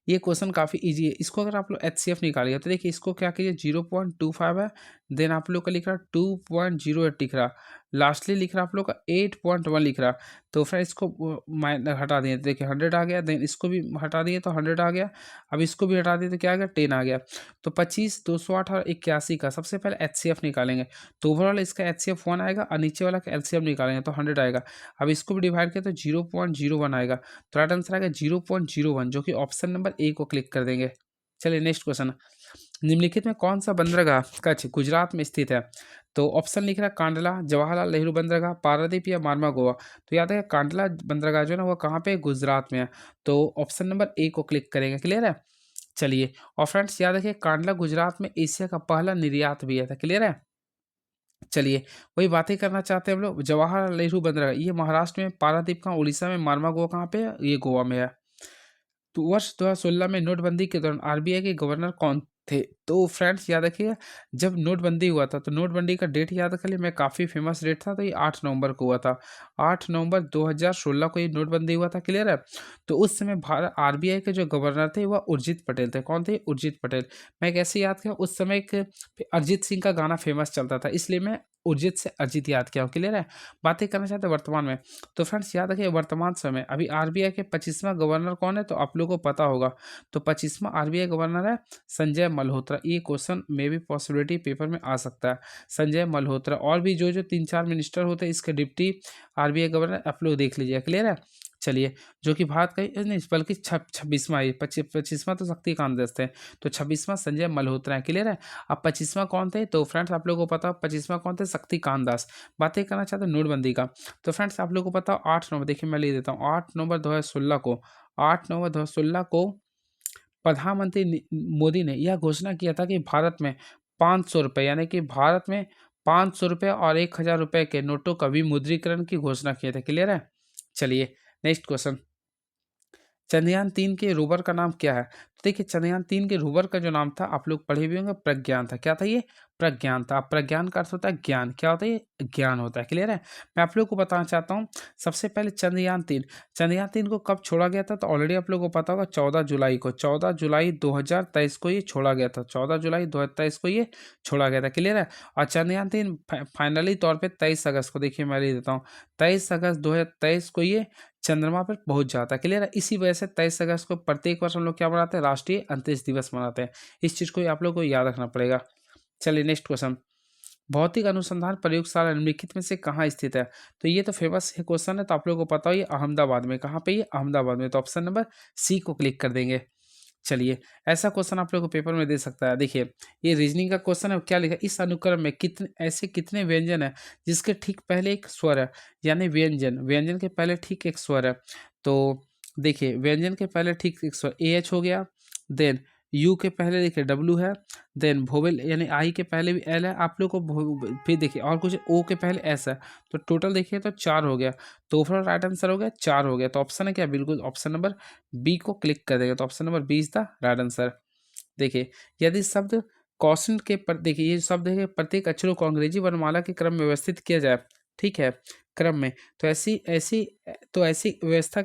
ये क्वेश्चन काफ़ी इजी है। इसको अगर आप लोग एचसीएफ निकालिए तो देखिए इसको क्या कीजिए 0.25 है, देन आप लोग का लिख रहा 2.08 लिख रहा, लास्टली लिख रहा आप लोग का 8.1 लिख रहा। तो फिर इसको माइनस हटा दिए तो देखिए 100 आ गया, देन इसको भी हटा दिए तो 100 आ गया। अब इसको भी हटा दिए तो क्या आ गया 10 आ गया। तो 25 208 और 81 का सबसे पहले एचसीएफ निकालेंगे। तो ओवरऑल इसका एचसीएफ 1 आएगा और नीचे वाला का एलसीएम निकालेंगे तो 100 आएगा। अब इसको भी डिवाइड किया तो 0.01 आएगा। तो राइट आंसर आएगा 0.01, जो कि ऑप्शन नंबर ए को क्लिक कर देंगे। चलिए नेक्स्ट क्वेश्चन। निम्नलिखित में कौन सा बंदरगाह कच्छ गुजरात में स्थित है? तो ऑप्शन लिख रहा है कांडला, जवाहरलाल नेहरू बंदरगाह, पारादीप या मारवा गोवा। तो याद है कांडला बंदरगाह जो है ना वो कहाँ पे? गुजरात में है। तो ऑप्शन नंबर ए को क्लिक करेंगे। क्लियर है? चलिए और फ्रेंड्स याद रखिए कांडला गुजरात में एशिया का पहला निर्यात भी है था। क्लियर है? चलिए वही बातें करना चाहते हैं हम लोग। जवाहरलाल नेहरू बंदरगाह ये महाराष्ट्र में, पारादीप कहाँ उड़ीसा में, मारवा गोवा कहाँ पे है? ये गोवा में है। तो वर्ष 2016 में नोटबंदी के दौरान आरबीआई के गवर्नर कौन थे? तो फ्रेंड्स याद रखिए जब नोटबंदी हुआ था तो नोटबंदी का डेट याद रखिए, मैं काफ़ी फेमस डेट था, तो ये 8 नवंबर को हुआ था। 8 नवंबर 2016 को ये नोटबंदी हुआ था। क्लियर है? तो उस समय भारत आरबीआई के जो गवर्नर थे वह उर्जित पटेल थे। कौन थे? उर्जित पटेल। मैं कैसे याद किया, उस समय एक अरिजीत सिंह का गाना फेमस चलता था, इसलिए मैं उर्जित से अरिजीत याद किया हूँ। क्लियर है? बातें करना चाहते हैं वर्तमान में। तो फ्रेंड्स याद रखिए वर्तमान समय अभी आरबीआई के 25वां गवर्नर कौन है? तो आप लोगों को पता होगा। तो 25वां आरबीआई गवर्नर है संजय मल्होत्रा। ये क्वेश्चन में भी पॉसिबिलिटी पेपर में आ सकता है। संजय मल्होत्रा और भी जो जो 3-4 मिनिस्टर होते हैं इसके डिप्टी आरबीआई गवर्नर आप लोग देख लीजिए। क्लियर है? चलिए जो कि भारत का नहीं बल्कि 26वां है, 25वां तो शक्तिकांत दास थे, तो 26वां संजय मल्होत्रा है। क्लियर है? अब 25वां कौन थे? तो फ्रेंड्स आप लोगों को पता 25वां कौन थे? शक्तिकांत दास। बातें करना चाहते हैं नोटबंदी का। तो फ्रेंड्स आप लोगों को पता 8 नवंबर, देखिए मैं लिख देता हूँ 8 नवंबर 2016 को, 8 नवंबर 2016 को प्रधानमंत्री मोदी ने यह घोषणा किया था कि भारत में 500 रुपये यानी कि भारत में 500 रुपये और 1000 रुपये के नोटों का विमुद्रीकरण की घोषणा किए थे। क्लियर है? चलिए नेक्स्ट क्वेश्चन। चंद्रयान 3 के रोवर का नाम क्या है? तो देखिए चंद्रयान 3 के रोवर का जो नाम था आप लोग पढ़े हुए होंगे, प्रज्ञान था। क्या था ये? प्रज्ञान था। प्रज्ञान का अर्थ होता है ज्ञान। क्या होता है ये? ज्ञान होता है। क्लियर है? मैं आप लोग को बताना चाहता हूँ सबसे पहले चंद्रयान 3 को कब छोड़ा गया था? तो ऑलरेडी आप लोगों को पता होगा 14 जुलाई को, 14 जुलाई 2023 को ये छोड़ा गया था। 14 जुलाई 2023 को ये छोड़ा गया था। क्लियर है? और चंद्रयान 3 फाइनली तौर पर 23 अगस्त को, देखिए मैं लिख देता हूँ 23 अगस्त 2023 को ये चंद्रमा पर पहुंच जाता है। क्लियर है? इसी वजह से 23 अगस्त को प्रत्येक वर्ष हम लोग क्या मनाते हैं? राष्ट्रीय अंतरिक्ष दिवस मनाते हैं। इस चीज़ को आप लोग को याद रखना पड़ेगा। चलिए नेक्स्ट क्वेश्चन। भौतिक अनुसंधान प्रयोगशाला निम्नलिखित में से कहाँ स्थित है? तो ये तो फेमस क्वेश्चन है, तो आप लोगों को पता हो ये अहमदाबाद में। कहाँ पे? ये अहमदाबाद में। तो ऑप्शन नंबर सी को क्लिक कर देंगे। चलिए ऐसा क्वेश्चन आप लोग को पेपर में दे सकता है। देखिए ये रीजनिंग का क्वेश्चन है। क्या लिखा? इस अनुक्रम में कितने व्यंजन है जिसके ठीक पहले एक स्वर है? यानी व्यंजन के पहले ठीक एक स्वर है। तो देखिए व्यंजन के पहले ठीक एक स्वर ए एच हो गया, देन यू के पहले देखिए डब्ल्यू है, देन वोवेल यानी आई के पहले भी एल है, आप लोग को फिर देखिए और कुछ ओ के पहले एस है, तो टोटल देखिए तो 4 हो गया। तो ओवरऑल राइट आंसर हो गया 4 हो गया। तो ऑप्शन है क्या, बिल्कुल ऑप्शन नंबर बी को क्लिक कर देगा। तो option number B is the right answer. देखिए यदि शब्द कॉन्स्टेंट के पर देखिए ये शब्द है प्रत्येक अक्षरों को अंग्रेजी वर्णमाला के क्रम में व्यवस्थित किया जाए, ठीक है, क्रम में, तो ऐसी ऐसी तो ऐसी व्यवस्था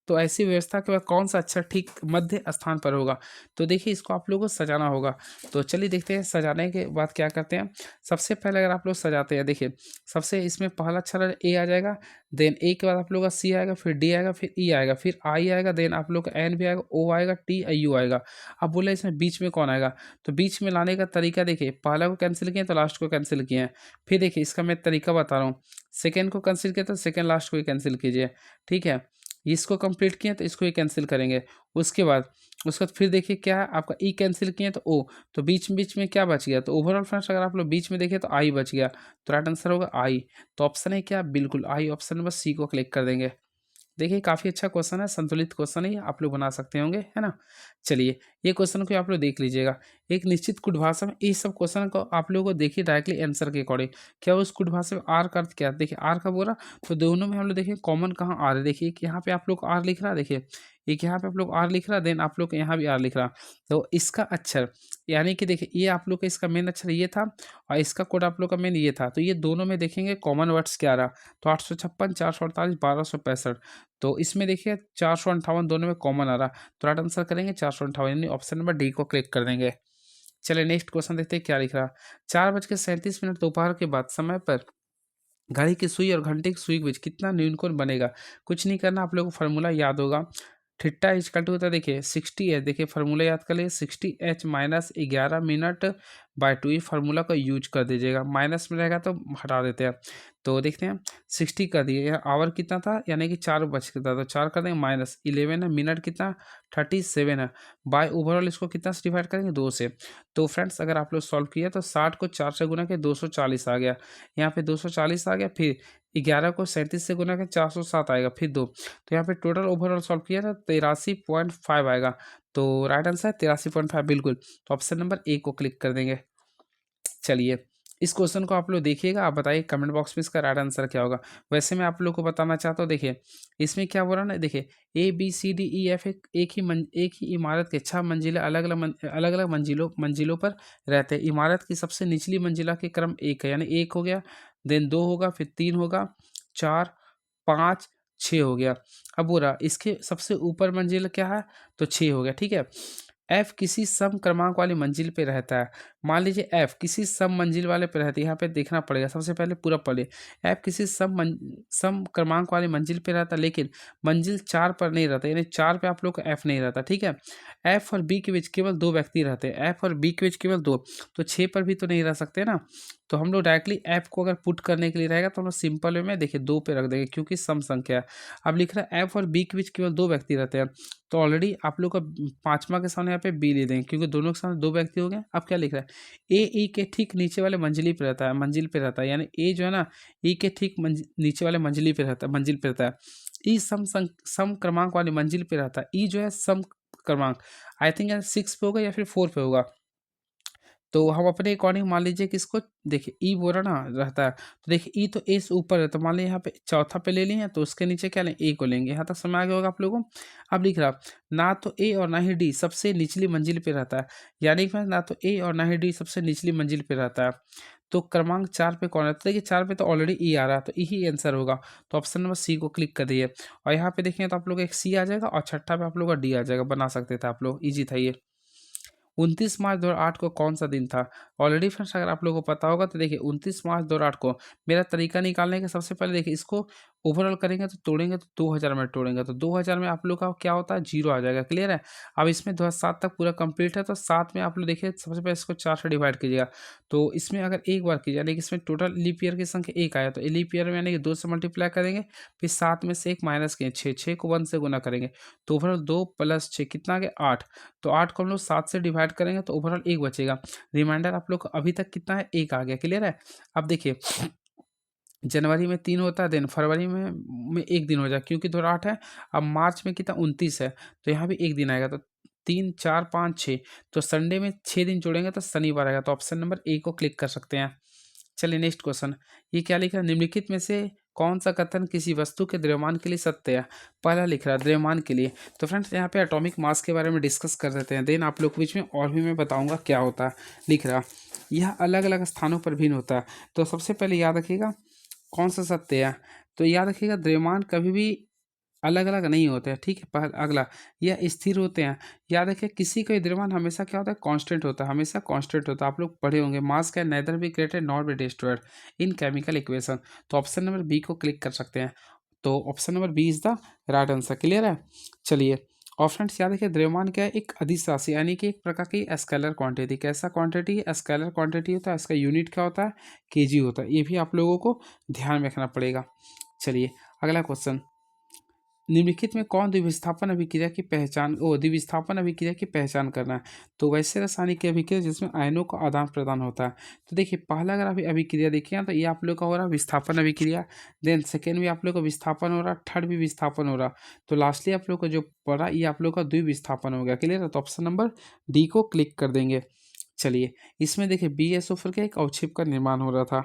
तो ऐसी व्यवस्था के बाद कौन सा अक्षर ठीक मध्य स्थान पर होगा। तो देखिए इसको आप लोगों को सजाना होगा। तो चलिए देखते हैं सजाने के बाद क्या करते हैं। सबसे पहले अगर आप लोग सजाते हैं, देखिए सबसे इसमें पहला अक्षर ए आ जाएगा, देन ए के बाद आप लोग का सी आएगा, फिर डी आएगा, फिर ई आएगा, फिर आई आएगा, देन आप लोग का एन भी आएगा, ओ आएगा, टी यू आएगा। अब बोले इसमें बीच में कौन आएगा, तो बीच में लाने का तरीका देखिए, पहला को कैंसिल किए तो लास्ट को कैंसिल किए हैं। फिर देखिए इसका मैं तरीका बता रहा हूँ, सेकेंड को कैंसिल किया तो सेकेंड लास्ट को ही कैंसिल कीजिए, ठीक है। इसको कंप्लीट किए तो इसको ही कैंसिल करेंगे। उसके बाद फिर देखिए क्या है आपका ई कैंसिल किए तो ओ, तो बीच बीच में क्या बच गया, तो ओवरऑल फ्रेंड्स अगर आप लोग बीच में देखें तो आई बच गया, तो राइट आंसर होगा आई। तो ऑप्शन है क्या, बिल्कुल आई, ऑप्शन नंबर सी को क्लिक कर देंगे। देखिए काफ़ी अच्छा क्वेश्चन है, संतुलित क्वेश्चन है, आप लोग बना सकते होंगे, है ना। चलिए ये क्वेश्चन को आप लोग देख लीजिएगा। एक निश्चित कुट भाषा में इस सब क्वेश्चन को आप लोगों को देखिए डायरेक्टली आंसर के अकॉर्डिंग, क्या उस कुट भाषा में आर का अर्थ क्या है। देखिए आर का बोला, तो दोनों में हम लोग देखिए कॉमन कहाँ आर है। देखिए कि यहाँ पे आप लोग आर लिख रहा है, देखिए एक यहाँ पे आप लोग आर लिख रहा, देन आप लोग यहाँ भी आर लिख रहा। तो इसका अक्षर यानी कि देखिए ये आप लोग का इसका मेन अक्षर ये था और इसका कोड आप लोग का मेन ये था, तो ये दोनों में देखेंगे कॉमन वर्ड्स क्या रहा, तो 856, 448, 1265। तो इसमें देखिए 458 दोनों में कॉमन आ रहा, तो राइट आंसर करेंगे 458 यानी ऑप्शन नंबर डी को क्लिक कर देंगे। चलिए नेक्स्ट क्वेश्चन देखते हैं क्या लिख रहा। 4:37 दोपहर के बाद समय पर घड़ी की सुई और घंटे की सुई के बीच कितना न्यूनकोण बनेगा। कुछ नहीं करना, आप लोगों को फार्मूला याद होगा। थीटा इक्वल टू होता है देखिए 60H, देखिए फार्मूला याद कर लिए 60H माइनस 11 मिनट बाय 2, ये फार्मूला का यूज कर दीजिएगा। माइनस में रहेगा तो हटा देते हैं। तो देखते हैं 60 कर दिए, आवर कितना था यानी कि 4 बच गया था, तो 4 कर देंगे, माइनस 11 है, मिनट कितना 37 है, बाय ओवरऑल इसको कितना से डिवाइड करेंगे 2 से। तो फ्रेंड्स अगर आप लोग सॉल्व किया तो 60 को 4 से गुना के 240 आ गया, यहाँ पे 240 आ गया, फिर 11 को 37 से गुना के 407 आएगा, फिर 2, तो यहाँ पे टोटल ओवरऑल सॉल्व किया था 83.5 आएगा। तो राइट आंसर है 83.5 बिल्कुल। तो ऑप्शन नंबर ए को क्लिक कर देंगे। चलिए इस क्वेश्चन को आप लोग देखिएगा, आप बताइए कमेंट बॉक्स में इसका राइट आंसर क्या होगा। वैसे मैं आप लोग को बताना चाहता हूँ, देखिए इसमें क्या बोल रहा ना, देखिए A B C D E F एक ही इमारत के 6 मंजिला अलग अलग मंजिलों पर रहते हैं। इमारत की सबसे निचली मंजिला के क्रम 1 है, यानी 1 हो गया, देन 2 होगा, फिर 3 होगा, 4, 5, 6 हो गया। अब बोल रहा इसके सबसे ऊपर मंजिल क्या है, तो 6 हो गया, ठीक है। एफ किसी सम क्रमांक वाली मंजिल पे रहता है। मान लीजिए एफ किसी सम मंजिल वाले पे रहती है, यहाँ पे देखना पड़ेगा, सबसे पहले पूरा पढ़े। एफ किसी सम क्रमांक वाली मंजिल पे रहता है, लेकिन मंजिल 4 पर नहीं रहता, यानी 4 पे आप लोग का एफ नहीं रहता, ठीक है। एफ और बी के बीच केवल 2 व्यक्ति रहते हैं, एफ और बी के बीच केवल 2, तो 6 पर भी तो नहीं रह सकते ना। तो हम लोग डायरेक्टली एफ को अगर पुट करने के लिए रहेगा तो हम लोग सिंपल वे में देखिए 2 पे रख देंगे, क्योंकि सम संख्या है। अब लिख रहा है एफ और बी के बीच केवल 2 व्यक्ति रहते हैं, तो ऑलरेडी आप लोग का पांचवा के सामने यहाँ पे बी ले देंगे, क्योंकि दोनों के सामने 2 व्यक्ति हो गए। अब क्या लिख रहा है, ए ई के ठीक नीचे वाले मंजिल पे रहता है, यानी ए जो है ना ई के ठीक नीचे वाले मंजिल पे रहता है। ई सम क्रमांक वाली मंजिल पे रहता है, ई जो है सम क्रमांक आई थिंक 6 पे होगा या फिर 4 पे होगा। तो हम अपने अकॉर्डिंग मान लीजिए कि इसको देखिए ई बोला ना रहता है, तो देखिए ई तो ए से ऊपर है, तो मान लीजिए यहाँ पे चौथा पे ले लिए, तो उसके नीचे क्या लें, ए को लेंगे। यहाँ तक समझ आ गया होगा आप लोगों को। अब लिख रहा ना तो ए और ना ही डी सबसे निचली मंजिल पे रहता है, यानी कि ना तो ए और ना ही डी सबसे निचली मंजिल पे रहता है। तो क्रमांक 4 पे कौन है, तो देखिए 4 पे तो ऑलरेडी ई आ रहा है, तो ई ही आंसर होगा। तो ऑप्शन नंबर सी को क्लिक कर दिए, और यहाँ पे देखेंगे तो आप लोग एक सी आ जाएगा और छठा पे आप लोग का डी आ जाएगा, बना सकते थे आप लोग, ईजी था ये। 29 मार्च 2008 को कौन सा दिन था। ऑलरेडी फ्रेंड्स अगर आप लोगों को पता होगा तो देखिए 29 मार्च 2008 को मेरा तरीका निकालने का सबसे पहले देखिए इसको ओवरऑल करेंगे तो तोड़ेंगे तो 2000 में तोड़ेंगे, तो 2000 में आप लोग का क्या होता है, 0 आ जाएगा, क्लियर है। अब इसमें 2007 तक पूरा कंप्लीट है, तो 7 में आप लोग देखिए सबसे पहले इसको 4 से डिवाइड कीजिएगा, तो इसमें अगर एक बार कीजिए यानी कि इसमें टोटल लीप ईयर की संख्या 1 आया, तो लीप ईयर में यानी कि 2 से मल्टीप्लाई करेंगे, फिर 7 में से 1 माइनस किए 6 को 1 से गुना करेंगे, तो ओवरऑल 2 + 6 कितना आ गया 8। तो 8 को हम लोग 7 से डिवाइड करेंगे तो ओवरऑल 1 बचेगा। रिमाइंडर आप लोग का अभी तक कितना है, 1 आ गया, क्लियर है। अब देखिए जनवरी में 3 होता है, देन फरवरी में 1 दिन हो जाए, क्योंकि 8 है। अब मार्च में कितना 29 है, तो यहाँ भी 1 दिन आएगा, तो 3, 4, 5, 6, तो संडे में 6 दिन जोड़ेंगे तो शनिवार आएगा, तो ऑप्शन नंबर ए को क्लिक कर सकते हैं। चलिए नेक्स्ट क्वेश्चन, ये क्या लिखा है, निम्नलिखित में से कौन सा कथन किसी वस्तु के द्रव्यमान के लिए सत्य है। पहला लिख रहा है द्रव्यमान के लिए, तो फ्रेंड्स यहाँ पे एटॉमिक मास के बारे में डिस्कस कर देते हैं, देन आप लोग के बीच में और भी मैं बताऊंगा क्या होता है। लिख रहा, यह अलग अलग स्थानों पर भिन्न होता है। तो सबसे पहले याद रखिएगा कौन सा सत्य है, तो याद रखिएगा द्रव्यमान कभी भी अलग अलग नहीं होते हैं, ठीक है। पहला अगला, यह स्थिर होते हैं। याद रखिए किसी का द्रव्यमान हमेशा क्या होता है, कांस्टेंट होता है, हमेशा कांस्टेंट होता है। आप लोग पढ़े होंगे mass can neither be created not be destroyed in chemical equation. तो ऑप्शन नंबर बी को क्लिक कर सकते हैं, तो option number B is the right answer. Clear है। चलिए, और फ्रेंड्स याद रखिए द्रव्यमान क्या है, एक अदिश राशि यानी कि एक प्रकार की स्केलर क्वांटिटी। कैसा क्वांटिटी है, स्केलर क्वांटिटी होता है, इसका यूनिट क्या होता है, केजी होता है। ये भी आप लोगों को ध्यान में रखना पड़ेगा। चलिए अगला क्वेश्चन, निम्नलिखित में कौन द्विविस्थापन अभिक्रिया की पहचान द्विविस्थापन अभिक्रिया की पहचान करना है। तो वैसे रासायनिक अभिक्रिया जिसमें आयनों का आदान प्रदान होता है। तो देखिए पहला अगर अभी अभिक्रिया देखिए तो ये आप लोग का हो रहा है विस्थापन अभिक्रिया, देन सेकेंड भी आप लोग का विस्थापन हो रहा, थर्ड भी विस्थापन हो रहा, तो लास्टली आप लोग का जो पड़ा ये आप लोग का द्विविस्थापन हो गया। क्लियर है, तो ऑप्शन नंबर डी को क्लिक कर देंगे। चलिए इसमें देखिए BSO4 का एक अवक्षेप का निर्माण हो रहा था।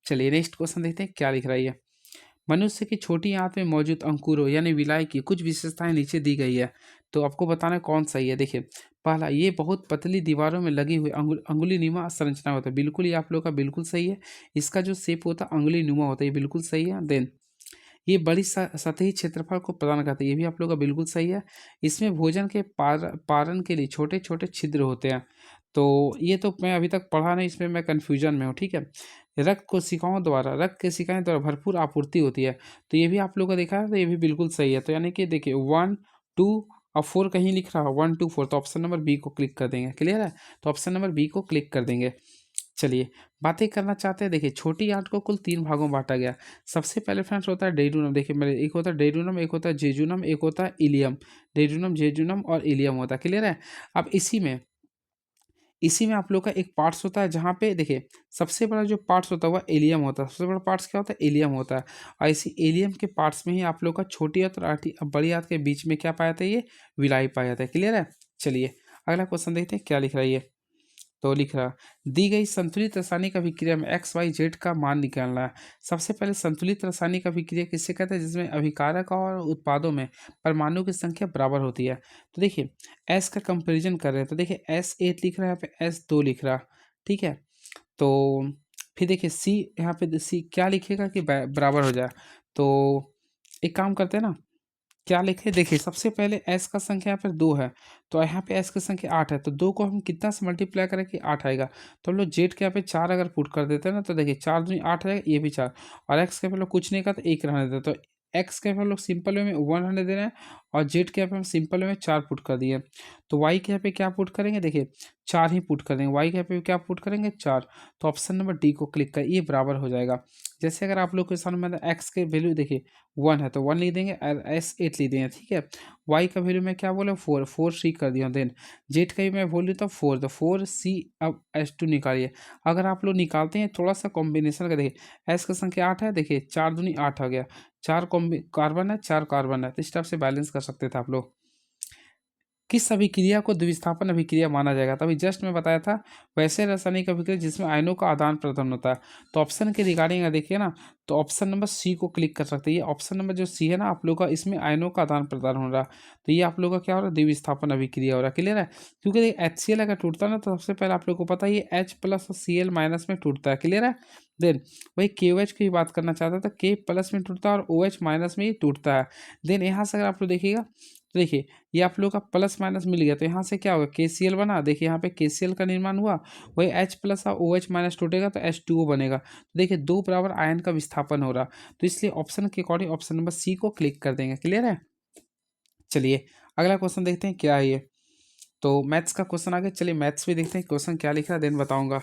चलिए नेक्स्ट क्वेश्चन देखते हैं क्या लिख रहा है ये। मनुष्य की छोटी आंत में मौजूद अंकुरों यानी विलाय की कुछ विशेषताएं नीचे दी गई है, तो आपको बताना है कौन सही है। देखिए पहला, ये बहुत पतली दीवारों में लगी हुई अंगुली नुमा संरचना होता है, बिल्कुल ये आप लोग का बिल्कुल सही है। इसका जो शेप होता है अंगुली नुमा होता है, ये बिल्कुल सही है। देन ये बड़ी सतही क्षेत्रफल को प्रदान करता है, ये भी आप लोग का बिल्कुल सही है। इसमें भोजन के पारण के लिए छोटे छोटे छिद्र होते हैं, तो ये तो मैं अभी तक पढ़ा नहीं, इसमें मैं कन्फ्यूजन में हूँ, ठीक है। रक्त कोशिकाएं द्वारा भरपूर आपूर्ति होती है, तो ये भी आप लोग का देखा है, तो ये भी बिल्कुल सही है। तो यानी कि देखिए 1, 2 और 4 कहीं लिख रहा है 1, 2, 4, तो ऑप्शन नंबर बी को क्लिक कर देंगे। क्लियर है, तो ऑप्शन नंबर बी को क्लिक कर देंगे। चलिए बातें करना चाहते हैं, देखिए छोटी आंत को कुल 3 भागों में बांटा गया। सबसे पहले फ्रेंड्स होता है डेड्यूनम, देखिए मेरे एक होता है डेड्यूनम, एक होता है जेजुनम, एक होता है इलियम। डेड्यूनम, जेजुनम और इलियम होता है। क्लियर है। अब इसी में आप लोग का एक पार्ट्स होता है जहाँ पे देखिए सबसे बड़ा जो पार्ट्स होता है वह एलियम होता है। सबसे बड़ा पार्ट्स क्या होता है, एलियम होता है। और इसी एलियम के पार्ट्स में ही आप लोग का छोटी आंत और बड़ी आंत के बीच में क्या पाया जाता है, ये विलाई पाया जाता है। क्लियर है। चलिए अगला क्वेश्चन देखते हैं क्या लिख रहा है ये। तो लिख रहा, दी गई संतुलित रासायनिक अभिक्रिया में XYZ का मान निकालना है। सबसे पहले संतुलित रासायनिक अभिक्रिया किससे कहते हैं, जिसमें अभिकारक और उत्पादों में परमाणु की संख्या बराबर होती है। तो देखिए S का कंपैरिजन कर रहे हैं, तो देखिए S8 लिख रहा है, यहाँ पे S2 लिख रहा, ठीक है। तो फिर देखिए C, यहाँ पे C क्या लिखेगा कि बराबर हो जाए। तो एक काम करते हैं ना, क्या लिखे, देखिए सबसे पहले s का संख्या यहाँ पर 2 है, तो यहाँ पे s की संख्या 8 है, तो 2 को हम कितना से मल्टीप्लाई करें कि 8 आएगा। तो हम लोग जेड के यहाँ पे 4 अगर पुट कर देते हैं ना, तो देखिए 4 दूनी 8 आएगा, ये भी 4, और x के पे लोग कुछ नहीं का तो 1 रहने देते, तो x के हम लोग सिंपल वे में 1 रहने दे रहे हैं, और जेड के यहाँ पे हम सिंपल वे में 4 पुट कर दिए। तो y के यहाँ पे क्या पुट करेंगे, देखिए 4 ही पुट कर देंगे, y के यहाँ पे क्या पुट करेंगे 4, तो ऑप्शन नंबर डी को क्लिक करें, ये बराबर हो जाएगा। जैसे अगर आप लोग के सामने मतलब x के वैल्यू देखिए 1 है तो 1 लिख देंगे, और S8 लिख देंगे, ठीक है। y का वैल्यू मैं क्या बोला 4, 4C कर दिया। देन जेड का भी मैं बोल देता हूँ 4, तो 4C। अब S2 निकालिए, अगर आप लोग निकालते हैं थोड़ा सा कॉम्बिनेशन का, देखिए S का संख्या 8 है, देखिए 4 दूनी 8 आ गया, 4 कार्बन है, 4 कार्बन है, तो इस टाइप से बैलेंस कर सकते थे आप लोग। किस अभिक्रिया को द्विविस्थापन अभिक्रिया माना जाएगा, तभी जस्ट मैं बताया था वैसे रासायनिक अभिक्रिया जिसमें आयनों का आदान प्रदान होता है। तो ऑप्शन के रिगार्डिंग देखिए ना, तो ऑप्शन नंबर सी को क्लिक कर सकते हैं। ये ऑप्शन नंबर जो सी है ना आप लोग का, इसमें आयनों का आदान प्रदान हो रहा है, तो ये आप लोग का क्या हो रहा है, द्विविस्थापन अभिक्रिया हो रहा है। क्लियर है, क्योंकि HCl अगर टूटता है ना, तो सबसे पहले आप लोग को पता है ये H प्लस और Cl माइनस में टूटता है। क्लियर है। देन वही KOH की बात करना चाहता था, K प्लस में टूटता है और OH माइनस में ही टूटता है। देन यहाँ से अगर आप लोग देखिएगा, तो देखिए ये आप लोग का प्लस माइनस मिल गया, तो यहाँ से क्या होगा KCl बना, देखिए यहाँ पे KCl का निर्माण हुआ, वही H प्लस और OH माइनस टूटेगा तो H2O बनेगा। तो देखिए 2 बराबर आयन का विस्थापन हो रहा, तो इसलिए ऑप्शन के अकॉर्डिंग ऑप्शन नंबर सी को क्लिक कर देंगे। क्लियर है। चलिए अगला क्वेश्चन देखते हैं क्या है ये। तो मैथ्स का क्वेश्चन आ गया, चलिए मैथ्स भी देखते हैं क्वेश्चन क्या लिखा है, देन बताऊंगा।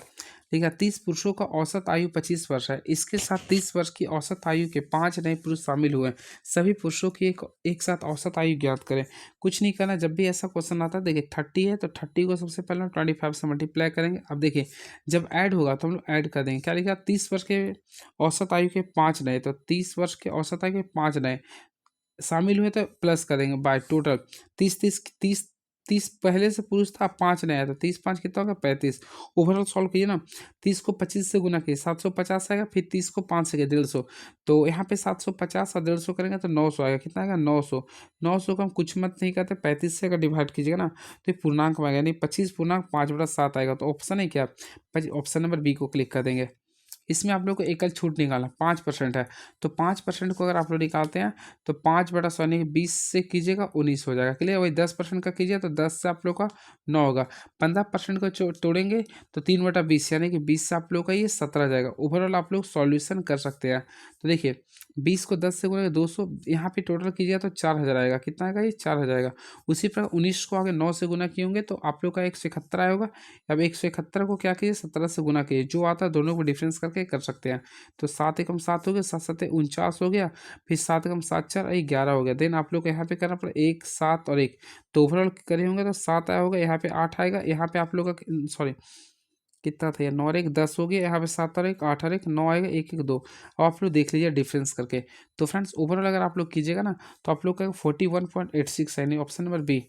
ठीक है, 30 पुरुषों का औसत आयु 25 वर्ष है, इसके साथ 30 वर्ष की औसत आयु के 5 नए पुरुष शामिल हुए हैं। सभी पुरुषों की एक साथ औसत आयु ज्ञात करें। कुछ नहीं करना, जब भी ऐसा क्वेश्चन आता है देखिए 30 है तो 30 को सबसे पहले 25 से मल्टीप्लाई करेंगे। अब देखिए जब ऐड होगा तो हम लोग ऐड कर देंगे, क्या लिखा 30 वर्ष के औसत आयु के 5 नए, तो 30 वर्ष के औसत आयु के 5 नए शामिल हुए तो प्लस करेंगे बाय टोटल 30 30 30 30 पहले से पुरुष था, 5 नया था, 30 5 कितना होगा 35। ओवरऑल सॉल्व कीजिए ना, 30 को 25 से गुना कीजिए 750 आएगा, फिर 30 को 5 से 150, तो यहाँ पे 750 और 150 करेंगे तो 900 आएगा, कितना आएगा 900। 900 को हम कुछ मत नहीं करते, 35 से अगर डिवाइड कीजिएगा ना तो ये पूर्णांक में आएगा, यानी 25/5/7 आएगा। तो ऑप्शन है क्या, ऑप्शन नंबर बी को क्लिक कर देंगे। इसमें आप लोग को एकल छूट निकालना 5% है, तो 5% को अगर आप लोग निकालते हैं तो 5/100 से कीजिएगा 19 हो जाएगा, क्लियर। वही 10% का कीजिए तो 10 से आप लोग का 9 होगा। 15% को तोड़ेंगे तो 3/20 यानी कि 20 से आप लोग का ये 17 जाएगा। ओवरऑल आप लोग सॉल्यूशन कर सकते हैं। तो देखिए 20 को 10 से गुणा 200, यहाँ पे टोटल कीजिएगा तो 4000 आएगा, कितना आएगा ये 4000 आएगा। उसी प्रकार 19 को आगे 9 से गुना किए होंगे तो आप लोग का 171 आया होगा। अब 171 को क्या कीजिए 17 से गुना कीजिए, जो आता है दोनों को डिफरेंस करके कर सकते हैं। तो 7 एकम 7 हो गया, 7 7 49 हो गया, फिर 7 एकम 7 4 11 हो गया। देन आप लोग को यहाँ पे करना पड़ा 1 7 और 1, तो ओवरऑल करे होंगे तो 7 आया होगा, यहाँ पे 8 आएगा, यहाँ पे आप लोग का सॉरी कितना था, 9 और 1 10 हो गया, यहाँ पे 7 और 1 8 और 1 9 आएगा, 1 1 2। अब आप लोग देख लीजिए डिफरेंस करके। तो फ्रेंड्स ओवरऑल अगर आप लोग कीजिएगा ना तो आप लोग का 41.86 है, यानी ऑप्शन नंबर बी।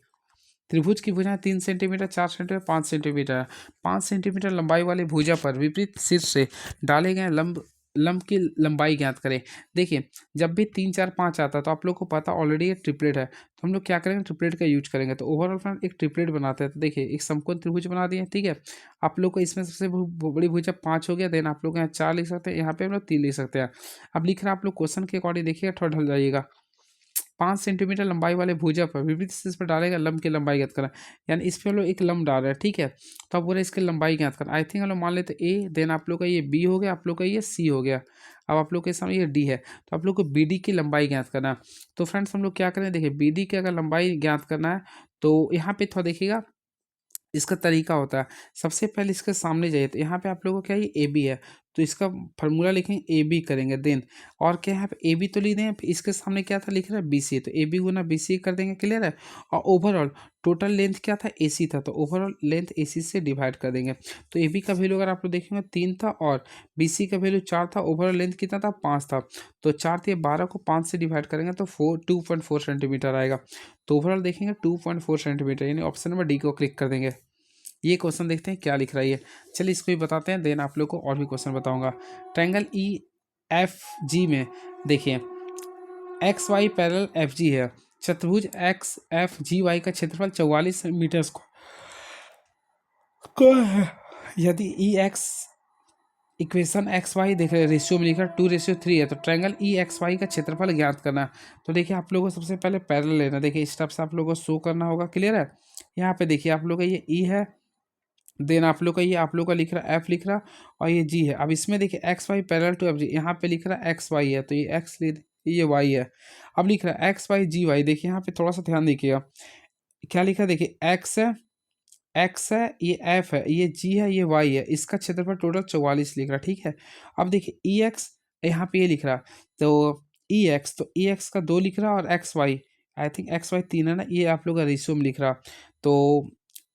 त्रिभुज की भुजाएं 3 सेंटीमीटर 4 सेंटीमीटर 5 सेंटीमीटर है। 5 सेंटीमीटर लंबाई वाली भुजा पर विपरीत शीर्ष से डाले गए लंब की लंबाई ज्ञात करें। देखिए जब भी 3 4 5 आता है तो आप लोग को पता ऑलरेडी ये ट्रिपलेट है, तो हम लोग क्या करेंगे ट्रिपलेट का यूज करेंगे। तो ओवरऑल फ्रेंड एक ट्रिपलेट बनाते हैं। तो देखिए एक समकोण त्रिभुज बना दिए, ठीक है। आप लोग को इसमें सबसे बड़ी भुजा 5 हो गया, देन आप लोग यहाँ 4 लिख सकते हैं, यहाँ पे हम लोग 3 लिख सकते हैं। अब लिख रहे हैं आप लोग क्वेश्चन के अकॉर्डिंग देखिएगा, थोड़ा ढल जाइएगा। 5 सेंटीमीटर लंबाई वाले भुजा पर विपरीत शीर्ष पर डालेगा लंब की लंबाई ज्ञात करना, यानी इस पे हम लोग एक लंब डाल रहे हैं, ठीक है। तो अब बोले इसकी लंबाई ज्ञात करना। आई थिंक हम लोग मान लेते ए, देन आप लोग का ये बी हो गया, आप लोग का ये सी हो गया। अब आप लोग के सामने ये डी है, तो आप लोग को बी डी की लंबाई ज्ञात करना है। तो फ्रेंड्स हम लोग क्या करें, देखिए बी डी की अगर लंबाई ज्ञात करना है तो यहाँ पे थोड़ा देखिएगा इसका तरीका होता है। सबसे पहले इसके सामने जाइए, तो यहाँ पे आप लोगों को क्या है ए बी है, तो इसका फार्मूला लिखेंगे ए बी करेंगे, देन और क्या यहाँ पे ए बी तो लिख दें, फिर इसके सामने क्या था लिख रहा है बी सी, तो A B Guna B C कर देंगे, क्लियर है। और ओवरऑल टोटल लेंथ क्या था ए सी था, तो ओवरऑल लेंथ ए सी से डिवाइड कर देंगे। तो ए बी का वैल्यू अगर आप लोग देखेंगे 3 था और बी सी का वैल्यू 4 था, ओवरऑल लेंथ कितना था 5 था। तो 4 थे 12 को 5 से डिवाइड करेंगे तो 2.4 सेंटीमीटर आएगा। तो ओवरऑल देखेंगे 2.4 सेंटीमीटर, यानी ऑप्शन नंबर डी को क्लिक कर देंगे। ये क्वेश्चन देखते हैं क्या लिख रहा है ये, चलिए इसको भी बताते हैं, देन आप लोग को और भी क्वेश्चन बताऊंगा। ट्रायंगल ई एफ जी में देखिए X Y parallel F G है। चतुर्भुज एक्स एफ जी वाई का क्षेत्रफल 44 मीटर स्क्वायर है। यदि ई एक्स इक्वेशन एक्स वाई देख रहे हैं रेशियो में लिखा 2:3 है, तो ट्रायंगल ई एक्स वाई का क्षेत्रफल ज्ञात करना है। तो देखिए आप लोगों को सबसे पहले पैरेलल लेना, देखिए इस तरफ से आप लोगों को शो करना होगा, क्लियर है। यहाँ पे देखिए आप लोग का ये ई है, देन आप लोग का ये आप लोग का लिख रहा है एफ लिख रहा और ये जी है। अब इसमें देखिए X Y parallel to F G, यहाँ पे लिख रहा है एक्स वाई है, तो ये एक्स ये वाई है। अब लिख रहा है एक्स वाई जी वाई, देखिए यहाँ पे थोड़ा सा ध्यान देखिएगा क्या लिखा है, देखिए एक्स है ये एफ है ये जी है ये वाई है, इसका क्षेत्रफल टोटल 44 लिख रहा है, ठीक है। अब देखिए ई एक्स यहाँ पे ये लिख रहा, तो ई एक्स, तो ई एक्स का 2 लिख रहा और X Y I think X Y 3 है ना, ये आप लोग का रेशियो में लिख रहा। तो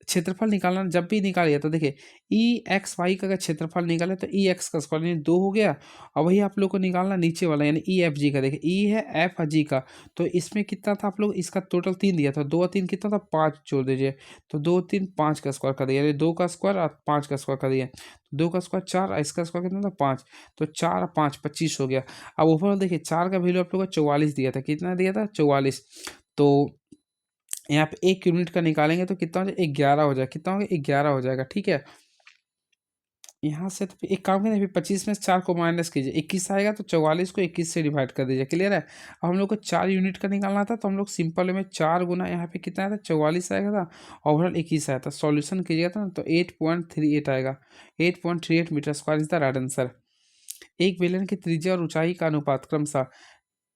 क्षेत्रफल निकालना जब भी निकालिए तो देखिए ई एक्स वाई का अगर क्षेत्रफल निकाले तो ई एक्स का स्क्वायर यानी 2 हो गया, और वही आप लोग को निकालना नीचे वाला यानी ई एफ जी का। देखिए ई है एफ जी का, तो इसमें कितना था आप लोग इसका टोटल 3 दिया था, 2 और 3 कितना था 5 जोड़ दीजिए, तो 2 3 5 का स्क्वायर कर दिया, यानी 2 का स्क्वायर और 5 का स्क्वायर कर दिया, 2 का स्क्वायर 4 और इसका स्क्वायर कितना था 5, तो 4 और 5 25 हो गया। अब ओवरऑल देखिए 4 का वैल्यू आप लोग को 44 दिया था, कितना दिया था 44, तो यहाँ पे 1 यूनिट का निकालेंगे तो कितना हो जाएगा 11 हो जाएगा, कितना हो गया 11 हो जाएगा, ठीक है। यहाँ से तो एक काम करें फिर 25 में से 4 को माइनस कीजिए, 21 आएगा, तो 44 को 21 से डिवाइड कर दीजिए, क्लियर है। अब हम लोग को 4 यूनिट का निकालना था, तो हम लोग सिंपल में 4 गुना यहाँ पे कितना आया था 44 आएगा था, ओवरऑल 21 आया था। सॉल्यूशन कीजिएगा था ना तो 8.38 आएगा, 8.38 metre square is the right answer. एक बेलन की त्रिज्या और ऊंचाई का अनुपात क्रमशः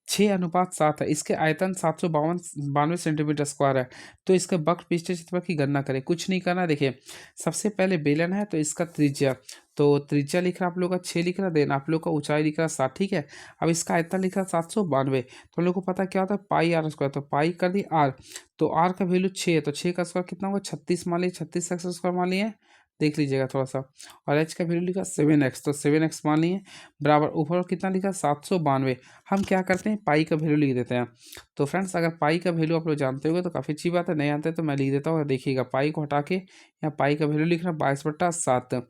6:7 है, इसके आयतन 792 सेंटीमीटर स्क्वायर है, तो इसका वक्र पृष्ठ क्षेत्रफल की गणना करें। कुछ नहीं करना, देखिए सबसे पहले बेलन है तो इसका त्रिज्या, तो त्रिज्या लिख रहा आप लोग का 6 लिख रहा, देन आप लोग का ऊंचाई लिख रहा 7, ठीक है। अब इसका आयतन लिख रहा 792, तो हम लोग को पता क्या होता है पाई आर स्क्वायर, तो पाई कर दी आर, तो आर का वैल्यू 6 है, तो 6 का स्क्वायर कितना होगा 36 मान लिया, 36 का स्क्वायर मान लिया, देख लीजिएगा थोड़ा सा। और एच का वैल्यू लिखा 7x, तो 7x मान लिए बराबर ऊपर कितना लिखा 792। हम क्या करते हैं पाई का वैल्यू लिख देते हैं। तो फ्रेंड्स अगर पाई का वैल्यू आप लोग जानते होगे तो काफ़ी अच्छी बात है, नहीं जानते तो मैं लिख देता हूँ। देखिएगा पाई को हटा के यहाँ पाई का वैल्यू लिखना 22/7।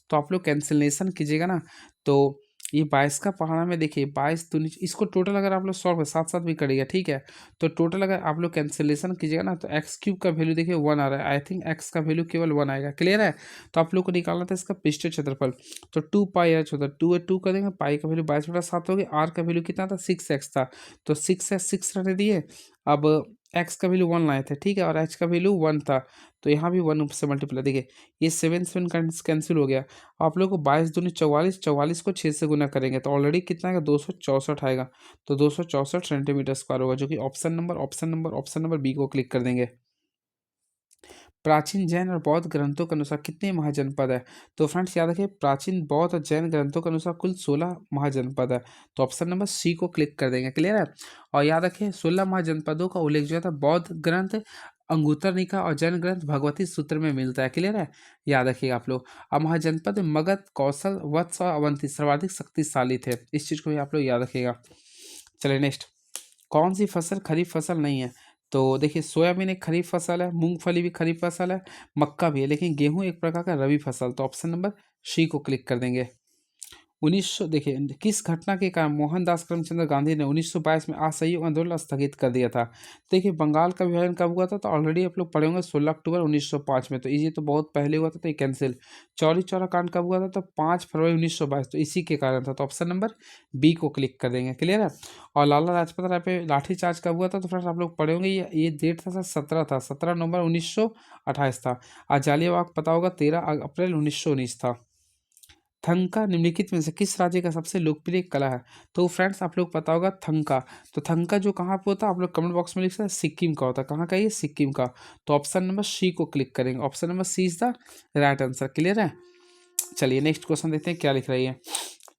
तो आप लोग कैंसिलेशन कीजिएगा ना, तो ये 22 का पहाड़ा में देखिए 22 दूनी, इसको टोटल अगर आप लोग 100 साथ साथ भी करिएगा, ठीक है। तो टोटल अगर आप लोग कैंसिलेशन कीजिएगा ना तो एक्स क्यूब का वैल्यू देखिए 1 आ रहा है। आई थिंक एक्स का वैल्यू केवल 1 आएगा। क्लियर है। तो आप लोग को निकालना था इसका पृष्ठीय क्षेत्रफल। तो 2 पाई एच होता है, 2 कर देंगे, पाई का वैल्यू 22/7 हो गया। आर का वैल्यू कितना था 6x था, तो 6 रहने दिए। अब एक्स का वैल्यू 1 लाए थे, ठीक है, और एच का वैल्यू 1 था, तो यहाँ भी 1 से मल्टीप्लाई। देखिए ये 7 कैंसिल हो गया। आप लोग को 22 दूनी 44, 44 को 6 से गुना करेंगे तो ऑलरेडी कितना आएगा 264 आएगा। तो 264 सेंटीमीटर स्क्वायर होगा, जो कि ऑप्शन नंबर बी को क्लिक कर देंगे। प्राचीन जैन और बौद्ध ग्रंथों के अनुसार कितने महाजनपद है? तो फ्रेंड्स याद रखिए प्राचीन बौद्ध और जैन ग्रंथों के अनुसार कुल 16 महाजनपद है। तो ऑप्शन नंबर सी को क्लिक कर देंगे। क्लियर है। और याद रखिए 16 महाजनपदों का उल्लेख जो था बौद्ध ग्रंथ अंगुत्तर निकाय और जैन ग्रंथ भगवती सूत्र में मिलता है। क्लियर है, याद रखिएगा आप लोग। अब महाजनपद में मगध, कौशल, वत्स और अवंती सर्वाधिक शक्तिशाली थे। इस चीज को भी आप लोग याद रखिएगा। चलिए नेक्स्ट, कौन सी फसल खरीफ फसल नहीं है? तो देखिए सोयाबीन एक खरीफ फसल है, मूंगफली भी खरीफ फसल है, मक्का भी है, लेकिन गेहूं एक प्रकार का रबी फसल। तो ऑप्शन नंबर सी को क्लिक कर देंगे। 1900 देखिए किस घटना के कारण मोहनदास करमचंद गांधी ने 1922 में असहयोग आंदोलन स्थगित कर दिया था? देखिए बंगाल का विभाजन कब हुआ था? तो ऑलरेडी आप लोग पढ़े होंगे 16 अक्टूबर 1905 में, तो ये तो बहुत पहले हुआ था, तो ये कैंसिल। चौरी चौरा कांड कब हुआ था? तो 5 फरवरी 1922, तो इसी के कारण था। तो ऑप्शन नंबर बी को क्लिक कर देंगे। क्लियर है। और लाला लाजपत राय पे लाठीचार्ज कब हुआ था? तो फ्रेंड्स आप लोग पढ़े होंगे, ये डेट था 17 था, 17 नवंबर 1928 था। और जालियांवाला बाग पता होगा 13 अप्रैल 1919 था। थंका निम्नलिखित में से किस राज्य का सबसे लोकप्रिय कला है? तो फ्रेंड्स आप लोग पता होगा थंका। तो थंका जो कहाँ पे होता है आप लोग कमेंट बॉक्स में लिख सकते हैं, सिक्किम का होता है। कहाँ का? ये सिक्किम का। तो ऑप्शन नंबर सी को क्लिक करेंगे। Option number C is the right answer. Clear है। चलिए नेक्स्ट क्वेश्चन देखते हैं क्या लिख रही है।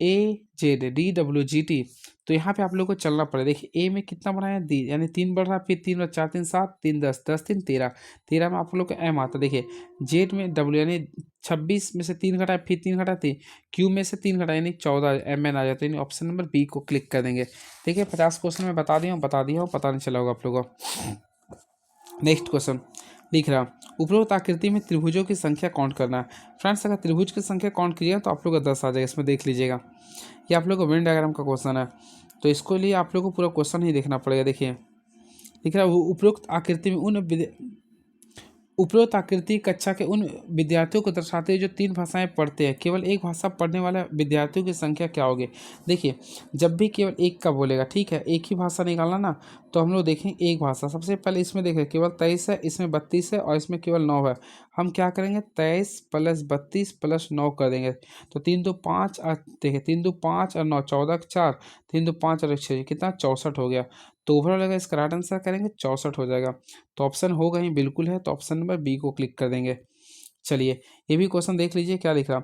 AZDWGT। तो यहाँ पे आप लोग को चलना पड़ेगा। देखिए ए में कितना बढ़ा है दी, यानी 3 बढ़ रहा है, फिर 3 4 3 7 3 10 10 3 13, 13 में आप लोग का एम आता है। देखिए जेड में डब्ल्यू यानी 26 में से 3 घटा, फिर 3 घटा 3, क्यू में से 3 घटा यानी 14 एम एन आ जाता है। यानी ऑप्शन नंबर बी को क्लिक कर देंगे। देखिए 50 क्वेश्चन में बता दिया हूँ, पता नहीं चला होगा आप लोगों को। नेक्स्ट क्वेश्चन लिख रहा, उपरोक्त आकृति में त्रिभुजों की संख्या काउंट करना है। फ्रेंड्स अगर त्रिभुज की संख्या काउंट कीजिएगा तो आप लोग का 10 आ जाएगा। इसमें देख लीजिएगा, ये आप लोग को वेन डायग्राम का क्वेश्चन है, तो इसको लिए आप लोग को पूरा क्वेश्चन ही देखना पड़ेगा। देखिए लिख रहा है उपरोक्त आकृति में उपरोक्त आकृति कक्षा के उन विद्यार्थियों को दर्शाते हैं जो 3 भाषाएं पढ़ते हैं, केवल एक भाषा पढ़ने वाले विद्यार्थियों की संख्या क्या होगी? देखिए जब भी केवल एक का बोलेगा, ठीक है, एक ही भाषा निकालना ना, तो हम लोग देखेंगे एक भाषा। सबसे पहले इसमें देखें केवल 23 है, इसमें 32 है और इसमें केवल 9 है। हम क्या करेंगे 23 + 32 + 9 कर देंगे। तो 3 2 5 और देखिए 3 2 5 और 9 14 4, 3 2 5 और 6 कितना 64 हो गया। तो ओवरऑल अगर इसका राइट आंसर करेंगे 64 हो जाएगा। तो ऑप्शन होगा ही बिल्कुल है, तो ऑप्शन नंबर बी को क्लिक कर देंगे। चलिए ये भी क्वेश्चन देख लीजिए क्या लिख रहा।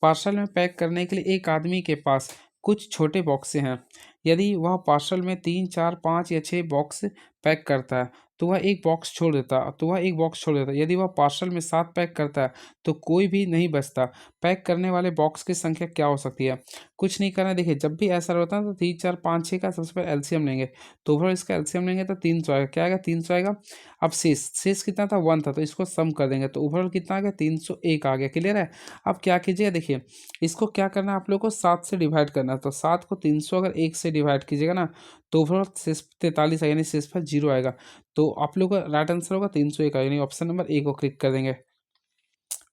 पार्सल में पैक करने के लिए एक आदमी के पास कुछ छोटे बॉक्स हैं। यदि वह पार्सल में 3 4 5 या 6 बॉक्स पैक करता है तो वह एक बॉक्स छोड़ देता। यदि वह पार्सल में 7 पैक करता है तो कोई भी नहीं बचता। पैक करने वाले बॉक्स की संख्या क्या हो सकती है? कुछ नहीं करना। देखिए जब भी ऐसा होता है तो 3 4 5 6 का सबसे पहले एलसीएम लेंगे, तो ओवरऑल इसका एलसीएम लेंगे तो 300 आएगा। क्या आएगा 300 आएगा। अब शेष कितना था 1 था, तो इसको सम कर देंगे तो ओवरऑल कितना आ गया 301 आ गया। क्लियर है। अब क्या कीजिएगा, देखिए इसको क्या करना है आप लोग को 7 से डिवाइड करना है। तो 7 को 300 अगर 1 से डिवाइड कीजिएगा ना तो ओवरऑल शेष 43 आएगा, यानी शेष पर 0 आएगा। तो आप लोग का राइट आंसर होगा 301 यानी ऑप्शन नंबर ए को क्लिक कर देंगे।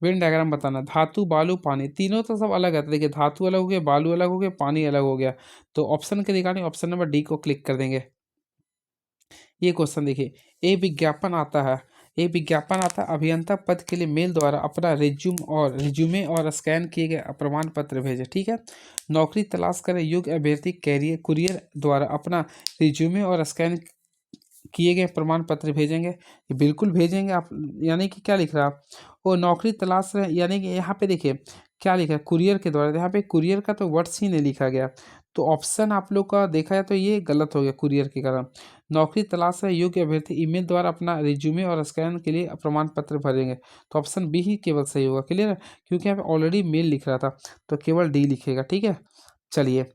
वेन डायग्राम बताना, धातु बालू पानी तीनों तो सब अलग है। तो देखिए धातु अलग हो गया, बालू अलग हो गया, पानी अलग हो गया। तो ऑप्शन के रिगार्डिंग ऑप्शन नंबर डी को क्लिक कर देंगे। ये क्वेश्चन देखिए, विज्ञापन आता है अभियंता पद के लिए मेल द्वारा अपना रिज्यूमे और स्कैन किए गए प्रमाण पत्र भेजे। ठीक है। नौकरी तलाश करे योग्य अभ्यर्थी कुरियर द्वारा अपना रिज्यूमे और स्कैन किए गए प्रमाण पत्र भेजेंगे। ये बिल्कुल भेजेंगे आप। यानी कि क्या लिख रहा है वो नौकरी तलाश रहे, यानी कि यहाँ पे देखिए क्या लिखा है कुरियर के द्वारा। यहाँ पे कुरियर का तो वर्ड्स ही नहीं लिखा गया, तो ऑप्शन आप लोग का देखा जाए तो ये गलत हो गया कुरियर के कारण। नौकरी तलाश रहे योग्य अभ्यर्थी ईमेल द्वारा अपना रिज्यूमे और स्कैन के लिए प्रमाण पत्र भरेंगे। तो ऑप्शन बी ही केवल सही होगा। क्लियर है, क्योंकि यहाँ पे ऑलरेडी मेल लिख रहा था, तो केवल डी लिखेगा। ठीक है, चलिए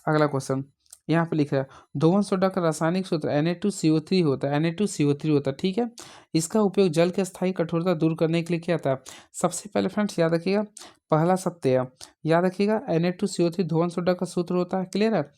अगला क्वेश्चन यहाँ पे लिख रहा है, धोवन सोडा का रासायनिक सूत्र Na2CO3 होता है। Na2CO3 होता है, ठीक है। इसका उपयोग जल की स्थायी कठोरता दूर करने के लिए किया जाता है। सबसे पहले फ्रेंड्स याद रखिएगा, पहला सत्य है, याद रखिएगा Na2CO3 धोवन सोडा का सूत्र होता है। क्लियर है,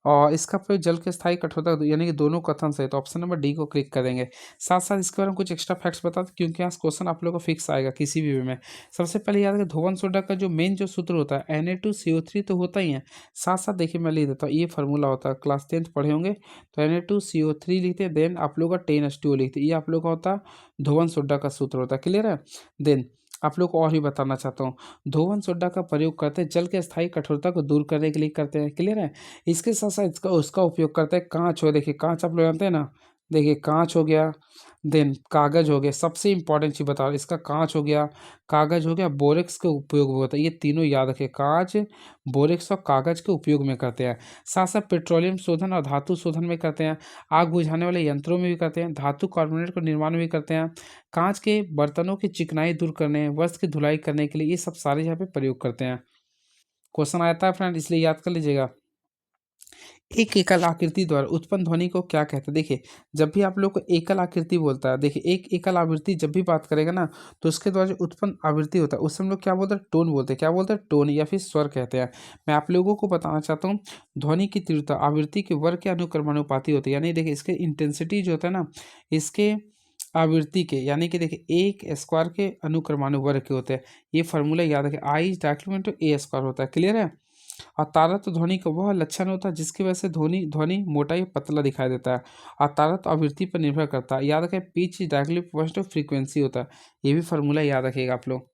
और इसका प्रयोग जल के स्थायी कठोरता यानी कि दोनों कथन से, तो ऑप्शन नंबर डी को क्लिक करेंगे। साथ साथ इसके बारे में कुछ एक्स्ट्रा फैक्ट्स बता दें, क्योंकि यहाँ क्वेश्चन आप लोगों को फिक्स आएगा किसी भी वे में। सबसे पहले याद रखें, धोवन सोडा का जो मेन जो सूत्र होता है Na2CO3 तो होता ही है, साथ साथ देखिए मैं लिख देता हूँ, ये फार्मूला होता है, क्लास 10th पढ़े होंगे। तो Na2CO3 लिखते हैं, देन आप लोग का 10H2O लिखते हैं, ये आप लोग का होता है धोवन सोडा का सूत्र होता है। क्लियर है, देन आप लोग को और भी बताना चाहता हूँ, धोवन सोडा का प्रयोग करते हैं जल के स्थायी कठोरता को दूर करने के लिए करते हैं। क्लियर है, इसके साथ साथ इसका उसका उपयोग करते हैं कांच हो, देखिए कांच आप लोग जानते हैं ना, देखिए कांच हो गया, देन कागज हो गया, सबसे इंपॉर्टेंट चीज़ बता रहा हूं, इसका कांच हो गया, कागज हो गया, बोरेक्स के उपयोग में होता है। ये तीनों याद रखें, कांच, बोरेक्स और कागज के उपयोग में करते हैं। साथ साथ पेट्रोलियम शोधन और धातु शोधन में करते हैं, आग बुझाने वाले यंत्रों में भी करते हैं, धातु कार्बोनेट को निर्माण में भी करते हैं, कांच के बर्तनों की चिकनाई दूर करने, वस्त्र की धुलाई करने के लिए ये सब सारे यहाँ पे प्रयोग करते हैं। क्वेश्चन आता है फ्रेंड, इसलिए याद कर लीजिएगा। एक एकल आकृति द्वारा उत्पन्न ध्वनि को क्या कहते हैं? देखिए, जब भी आप लोग को एकल आकृति बोलता है, देखिए एक एकल आवृत्ति जब भी बात करेगा ना, तो उसके द्वारा जो उत्पन्न आवृत्ति होता है उसे हम लोग क्या बोलते हैं? टोन बोलते हैं। क्या बोलते हैं? टोन या फिर स्वर कहते हैं। मैं आप लोगों को बताना चाहता हूँ, ध्वनि की तीव्रता आवृत्ति के वर्ग के अनुक्रमानुपाती होती है। यानी देखिए, इसके इंटेंसिटी जो होता है ना, इसके आवृत्ति के, यानी कि देखिए एक स्क्वायर के अनुक्रमानुवर्ग के होते हैं। ये फार्मूला याद रखें, I is directly into a square होता है। क्लियर है, और तारत्व ध्वनि का वह लक्षण होता है जिसकी वजह से ध्वनि ध्वनि मोटा या पतला दिखाई देता है, और तारत्व आवृत्ति पर निर्भर करता है। याद रखें, pitch directly proportional to frequency होता है। ये भी फार्मूला याद रखिएगा आप लोग।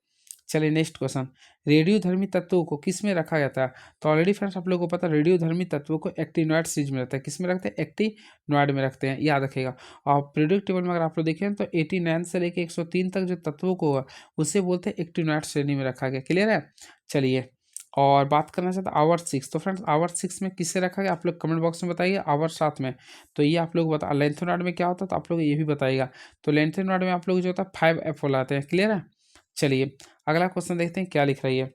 चलिए नेक्स्ट क्वेश्चन, रेडियोधर्मी तत्वों को किस में रखा जाता है? तो ऑलरेडी फ्रेंड्स आप लोगों को पता है, रेडियोधर्मी तत्वों को एक्टिनोइड सीरीज में रखते हैं। किस में रखते हैं? एक्टिनोइड में रखते हैं, याद रखेगा। और पीरियोडिक टेबल में अगर आप लोग देखें तो 89 से लेकर 103 तक जो तत्वों को हुआ उसे बोलते हैं एक्टिनोइड श्रेणी में रखा गया। क्लियर है, चलिए और बात करना चाहता आवर 6। तो फ्रेंड्स आवर 6 में किससे रखा गया? आप लोग कमेंट बॉक्स में बताइए। आवर 7 में, तो ये आप लोग बता, लेंथेनॉइड में क्या होता है तो आप लोग ये भी बताइएगा। तो लेंथेनॉइड में आप लोग जो होता है 5F लाते हैं। क्लियर है, चलिए अगला क्वेश्चन देखते हैं क्या लिख रही है।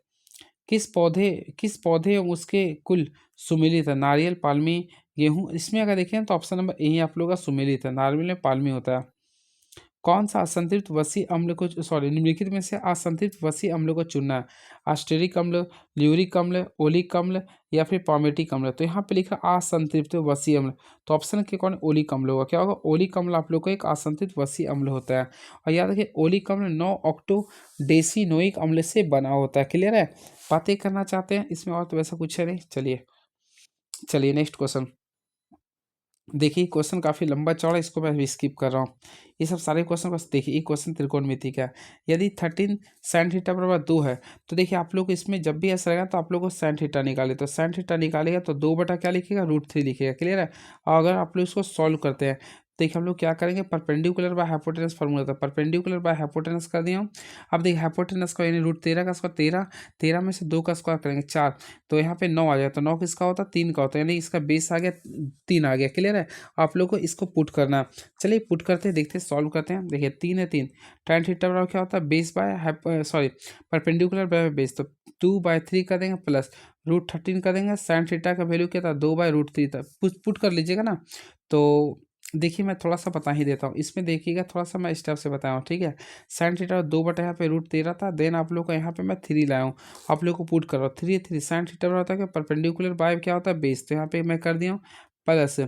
किस पौधे एवं उसके कुल सुमेलित है? नारियल, पाल्मी, गेहूं। इसमें अगर देखें तो ऑप्शन नंबर ए ही आप लोग का सुमेलित है, नारियल में पाल्मी होता है। कौन सा असंतृप्त वसी अम्ल को, सॉरी, निम्नलिखित में से असंतृप्त वसी अम्ल को चुनना है? आस्टेरिक अम्ल, ल्यूरिक अम्ल, ओलिक अम्ल या फिर पामेटिक अम्ल? तो यहाँ पे लिखा असंतृप्त वसी अम्ल, तो ऑप्शन के कौन? ओलिक अम्ल होगा। क्या होगा? ओलिक अम्ल आप लोग को एक असंतृप्त वसी अम्ल होता है। और याद रखिए, ओलिक अम्ल 9 ऑक्टोडेसिनोइक अम्ल से बना होता है। क्लियर है, बातें करना चाहते हैं इसमें और तो वैसा कुछ है नहीं। चलिए चलिए नेक्स्ट क्वेश्चन देखिए, क्वेश्चन काफ़ी लंबा चौड़ा, इसको मैं अभी स्किप कर रहा हूँ। ये सब सारे क्वेश्चन बस देखिए, ये क्वेश्चन त्रिकोणमिति का है। यदि 13 साइन थीटा बराबर 2 है, तो देखिए आप लोग इसमें जब भी ऐसा रहेगा तो आप लोग को साइन थीटा निकाले, तो साइन थीटा निकालेगा तो 2 बटा क्या लिखेगा? √3 लिखेगा। क्लियर है, और अगर आप लोग इसको सॉल्व करते हैं, देखिए हम लोग क्या करेंगे, परपेंडिकुलर बाय हाइपोटेनस फार्मूला था, परपेंडिकुलर बाय हाइपोटेनस कर दिया हूँ। अब देखिए हाइपोटेनस का यानी √13 का स्क्वायर 13, 13 में से 2 का स्क्वायर करेंगे 4, तो यहाँ पे 9 आ जाए, तो 9 किसका होता है? 3 का होता है, यानी इसका बेस आ गया 3 आ गया। क्लियर है, आप लोग को इसको पुट करना है। चलिए पुट करते हैं, देखते हैं, सॉल्व करते हैं। देखिए 3 है 3, tan थीटा बराबर क्या होता है? Base by sorry perpendicular by base, तो 2/3 कर देंगे प्लस √13 कर देंगे। साइन थीटा का वैल्यू क्या था? 2/√3 था। पुट कर लीजिएगा ना। तो देखिए मैं थोड़ा सा बता ही देता हूँ, इसमें देखिएगा थोड़ा सा मैं स्टेप से बताया हूँ। ठीक है, साइन थीटा 2 बटा यहाँ पे √13 था, देन आप लोग का यहाँ पे मैं 3 लाया हूँ, आप लोग को पुट कर रहा हूँ। 3 साइन थीटा बराबर होता है परपेंडिकुलर बाय क्या होता है? बेस, तो यहाँ पे मैं कर दिया हूँ प्लस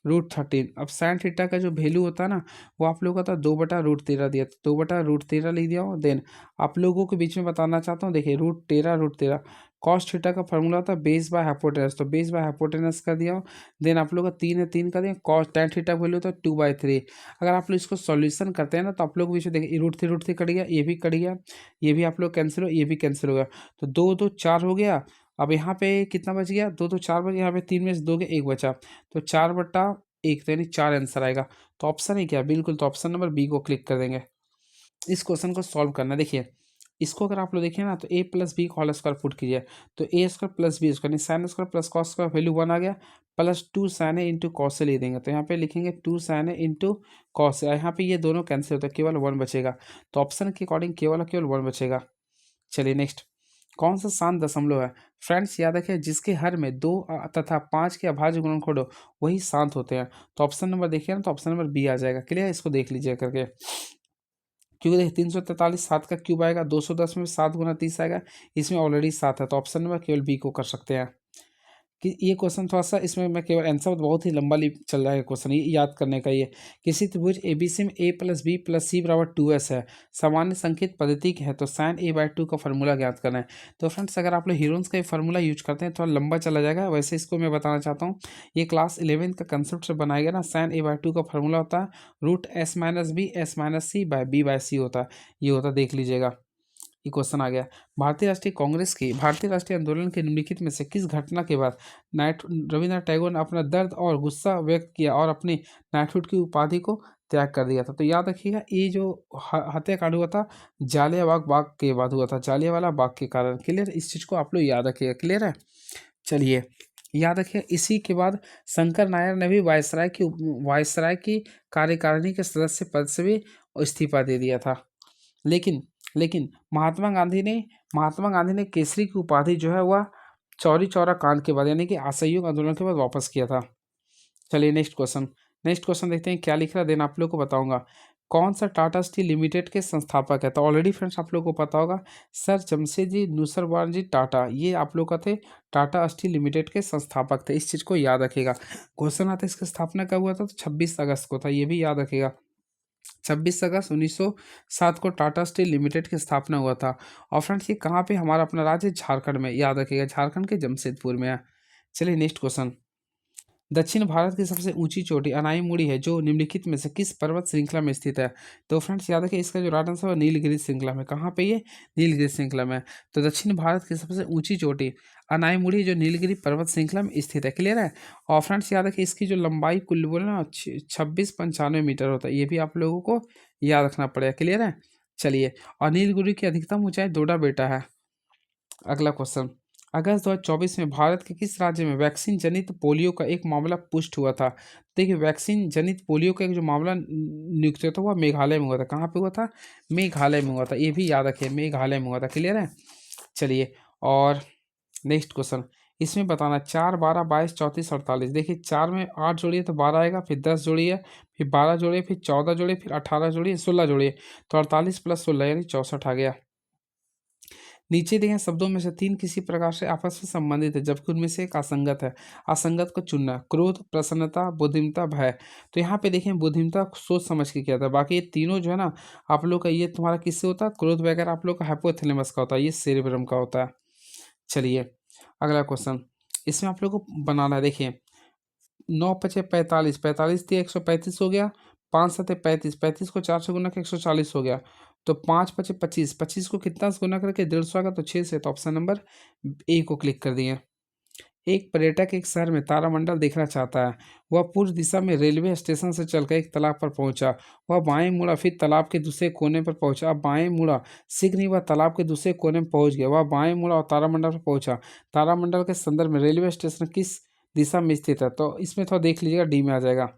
√13। अब साइन थीटा का जो वैल्यू होता है ना, वो आप लोगों का था 2/√13 दिया, तो 2/√13 लिख दिया हूँ। देन आप लोगों के बीच में बताना चाहता हूँ, देखिए √13 कॉस थीटा का फॉर्मूला होता है बेस बाय हाइपोटेनस, तो बेस बाय हाइपोटेनस कर दिया हूँ। देन आप लोग का 3 है 3 कर दिया, कॉस tan थीटा वैल्यू होता है 2/3। अगर आप लोग इसको सॉल्यूशन करते हैं ना, तो आप लोग बीच में देखिए √3 कट गया, ये भी कट गया, ये भी आप लोग कैंसिल हो, ये भी कैंसिल हो गया, तो 2 2 4 हो गया। अब यहाँ पे कितना बच गया? 2 2 4 बच, यहाँ पे 3 में से 2 गया, 1 बचा, तो 4/1, तो यानी 4 आंसर आएगा। तो ऑप्शन है क्या? बिल्कुल, तो ऑप्शन नंबर बी को क्लिक कर देंगे। इस क्वेश्चन को सॉल्व करना, देखिए इसको अगर आप लोग देखें ना तो a plus b whole square put कीजिए तो a square plus b square sine square plus cos square value 1 आ गया plus 2 sine a into cos से ले देंगे तो यहाँ पे लिखेंगे 2 साइन ए इंटू कॉस से। यहाँ पे ये दोनों कैंसिल होता है, केवल 1 बचेगा। तो ऑप्शन के अकॉर्डिंग केवल केवल 1 बचेगा। चलिए नेक्स्ट, कौन सा शांत दशमलव है? फ्रेंड्स याद रखें, जिसके हर में 2 तथा 5 के अभाज्य गुणनखंड हो वही शांत होते हैं। तो ऑप्शन नंबर देखिए ना, तो ऑप्शन नंबर बी आ जाएगा। क्लियर, इसको देख लीजिए करके। क्योंकि देखिए 343 7 का क्यूब आएगा, 210 में 7 गुना 30 आएगा, इसमें ऑलरेडी 7 है, तो ऑप्शन नंबर केवल बी को कर सकते हैं। कि ये क्वेश्चन थोड़ा सा, इसमें मैं केवल आंसर बहुत ही लंबा चल रहा है क्वेश्चन, ये याद करने का। ये किसी त्रिभुज एबीसी में ए प्लस बी प्लस सी बराबर 2s है, सामान्य संकेत पद्धति के है, तो साइन a/2 का फार्मूला ज्ञात करना है। तो फ्रेंड्स अगर आप लोग हीरोन्स का फार्मूला यूज करते हैं थोड़ा लंबा चला जाएगा, वैसे इसको मैं बताना चाहता हूँ। ये क्लास 11 का कंसेप्ट से बनाया गया ना। साइन a/2 का फार्मूला होता है √s-b s-c/b/c होता है, ये होता है, देख लीजिएगा। ये क्वेश्चन आ गया। भारतीय राष्ट्रीय कांग्रेस की भारतीय राष्ट्रीय आंदोलन के निम्नलिखित में से किस घटना के बाद रविन्द्रनाथ टैगोर ने अपना दर्द और गुस्सा व्यक्त किया और अपनी नाइटहुड की उपाधि को त्याग कर दिया था? तो याद रखिएगा, ये जो हत्याकांड हुआ था जालियांवाला बाग के बाद हुआ था, जालियांवाला बाग के कारण। क्लियर, इस चीज़ को आप लोग याद रखिएगा। क्लियर है। चलिए याद रखिए, इसी के बाद शंकर नायर ने भी वायसराय की कार्यकारिणी के सदस्य पद से भी इस्तीफा दे दिया था। लेकिन लेकिन महात्मा गांधी ने केसरी की उपाधि जो है वह चौरी चौरा कांड के बाद यानी कि असहयोग आंदोलन के बाद वापस किया था। चलिए नेक्स्ट क्वेश्चन देखते हैं क्या लिख रहा है, देन आप लोग को बताऊंगा। कौन सा टाटा स्टील लिमिटेड के संस्थापक है? तो ऑलरेडी फ्रेंड्स आप लोग को पता होगा, सर जमशेदजी नूसरवारजी टाटा, ये आप लोग का थे टाटा स्टील लिमिटेड के संस्थापक थे। इस चीज़ को याद रखिएगा। क्वेश्चन आता है इसकी स्थापना कब हुआ था? तो 26 अगस्त को था, ये भी याद रखिएगा। 26 अगस्त 1907 को टाटा स्टील लिमिटेड की स्थापना हुआ था। और फ्रेंड्स ये कहाँ पे? हमारा अपना राज्य झारखंड में, याद रखिएगा, झारखंड के जमशेदपुर में है। चलिए नेक्स्ट क्वेश्चन, दक्षिण भारत की सबसे ऊंची चोटी अनाईमुड़ी है जो निम्नलिखित में से किस पर्वत श्रृंखला में स्थित है? तो फ्रेंड्स याद रखिए, इसका जो राइट आंसर है नीलगिरी श्रृंखला में। कहाँ पे? ये नीलगिरी श्रृंखला में। तो दक्षिण भारत की सबसे ऊंची चोटी अनाईमुड़ी जो नीलगिरी पर्वत श्रृंखला में स्थित है। क्लियर है। और फ्रेंड्स याद रखिए, इसकी जो लंबाई कुल बोले ना 2695 मीटर होता है, ये भी आप लोगों को याद रखना पड़ेगा। क्लियर है। चलिए, और नीलगिरी की अधिकतम ऊंचाई डोडा बेटा है। अगला क्वेश्चन, अगस्त 2024 में भारत के किस राज्य में वैक्सीन जनित पोलियो का एक मामला पुष्ट हुआ था? देखिए, वैक्सीन जनित पोलियो का एक जो मामला नियुक्त हुआ था वह मेघालय में हुआ था। कहाँ पे हुआ था? मेघालय में हुआ था, ये भी याद रखिए, मेघालय में हुआ था। क्लियर है। चलिए, और नेक्स्ट क्वेश्चन, इसमें बताना 4 12 22 34 48। देखिए 4 में 8 जोड़िए तो 12 आएगा, फिर 10 जोड़िए, फिर 12 जोड़िए, फिर 14 जोड़िए, फिर 18 जोड़िए, 16 जोड़िए, तो 48 + 16 यानी 64 आ गया। नीचे दिए शब्दों में से 3 किसी प्रकार से आपस में संबंधित है जबकि उनमें से एक असंगत है। असंगत को चुनना, क्रोध, प्रसन्नता, बुद्धिमत्ता, भय। तो यहाँ पे देखें, बुद्धिमत्ता सोच समझ के किया था, बाकी ये तीनों जो है ना आप लोग का, ये तुम्हारा किससे होता है? क्रोध वगैरह आप लोग का हाइपोथैलेमस का होता है, ये सेरेब्रम का होता है। चलिए अगला क्वेश्चन, इसमें आप लोग को बनाना है। देखिए 9 पचे 45, 45 दिए 135 हो गया, 5 सते 35, 35 को 4 से गुना के 140 हो गया, तो 5 पचे 25, 25 को कितना से गुना करके 150 आ गया, तो 6 से। तो ऑप्शन नंबर ए को क्लिक कर दिए। एक पर्यटक एक शहर में तारामंडल देखना चाहता है। वह पूर्व दिशा में रेलवे स्टेशन से चलकर एक तालाब पर पहुंचा। वह बाएं मुड़ा, फिर तालाब के दूसरे कोने पर पहुंचा। अब बाएं मुड़ा, शीघ्र ही वह तालाब के दूसरे कोने में पहुंच गया। वह बाएं मुड़ा और तारामंडल पर पहुंचा। तारामंडल के संदर्भ में रेलवे स्टेशन किस दिशा में स्थित है? तो इसमें थोड़ा देख लीजिएगा, डी में आ जाएगा।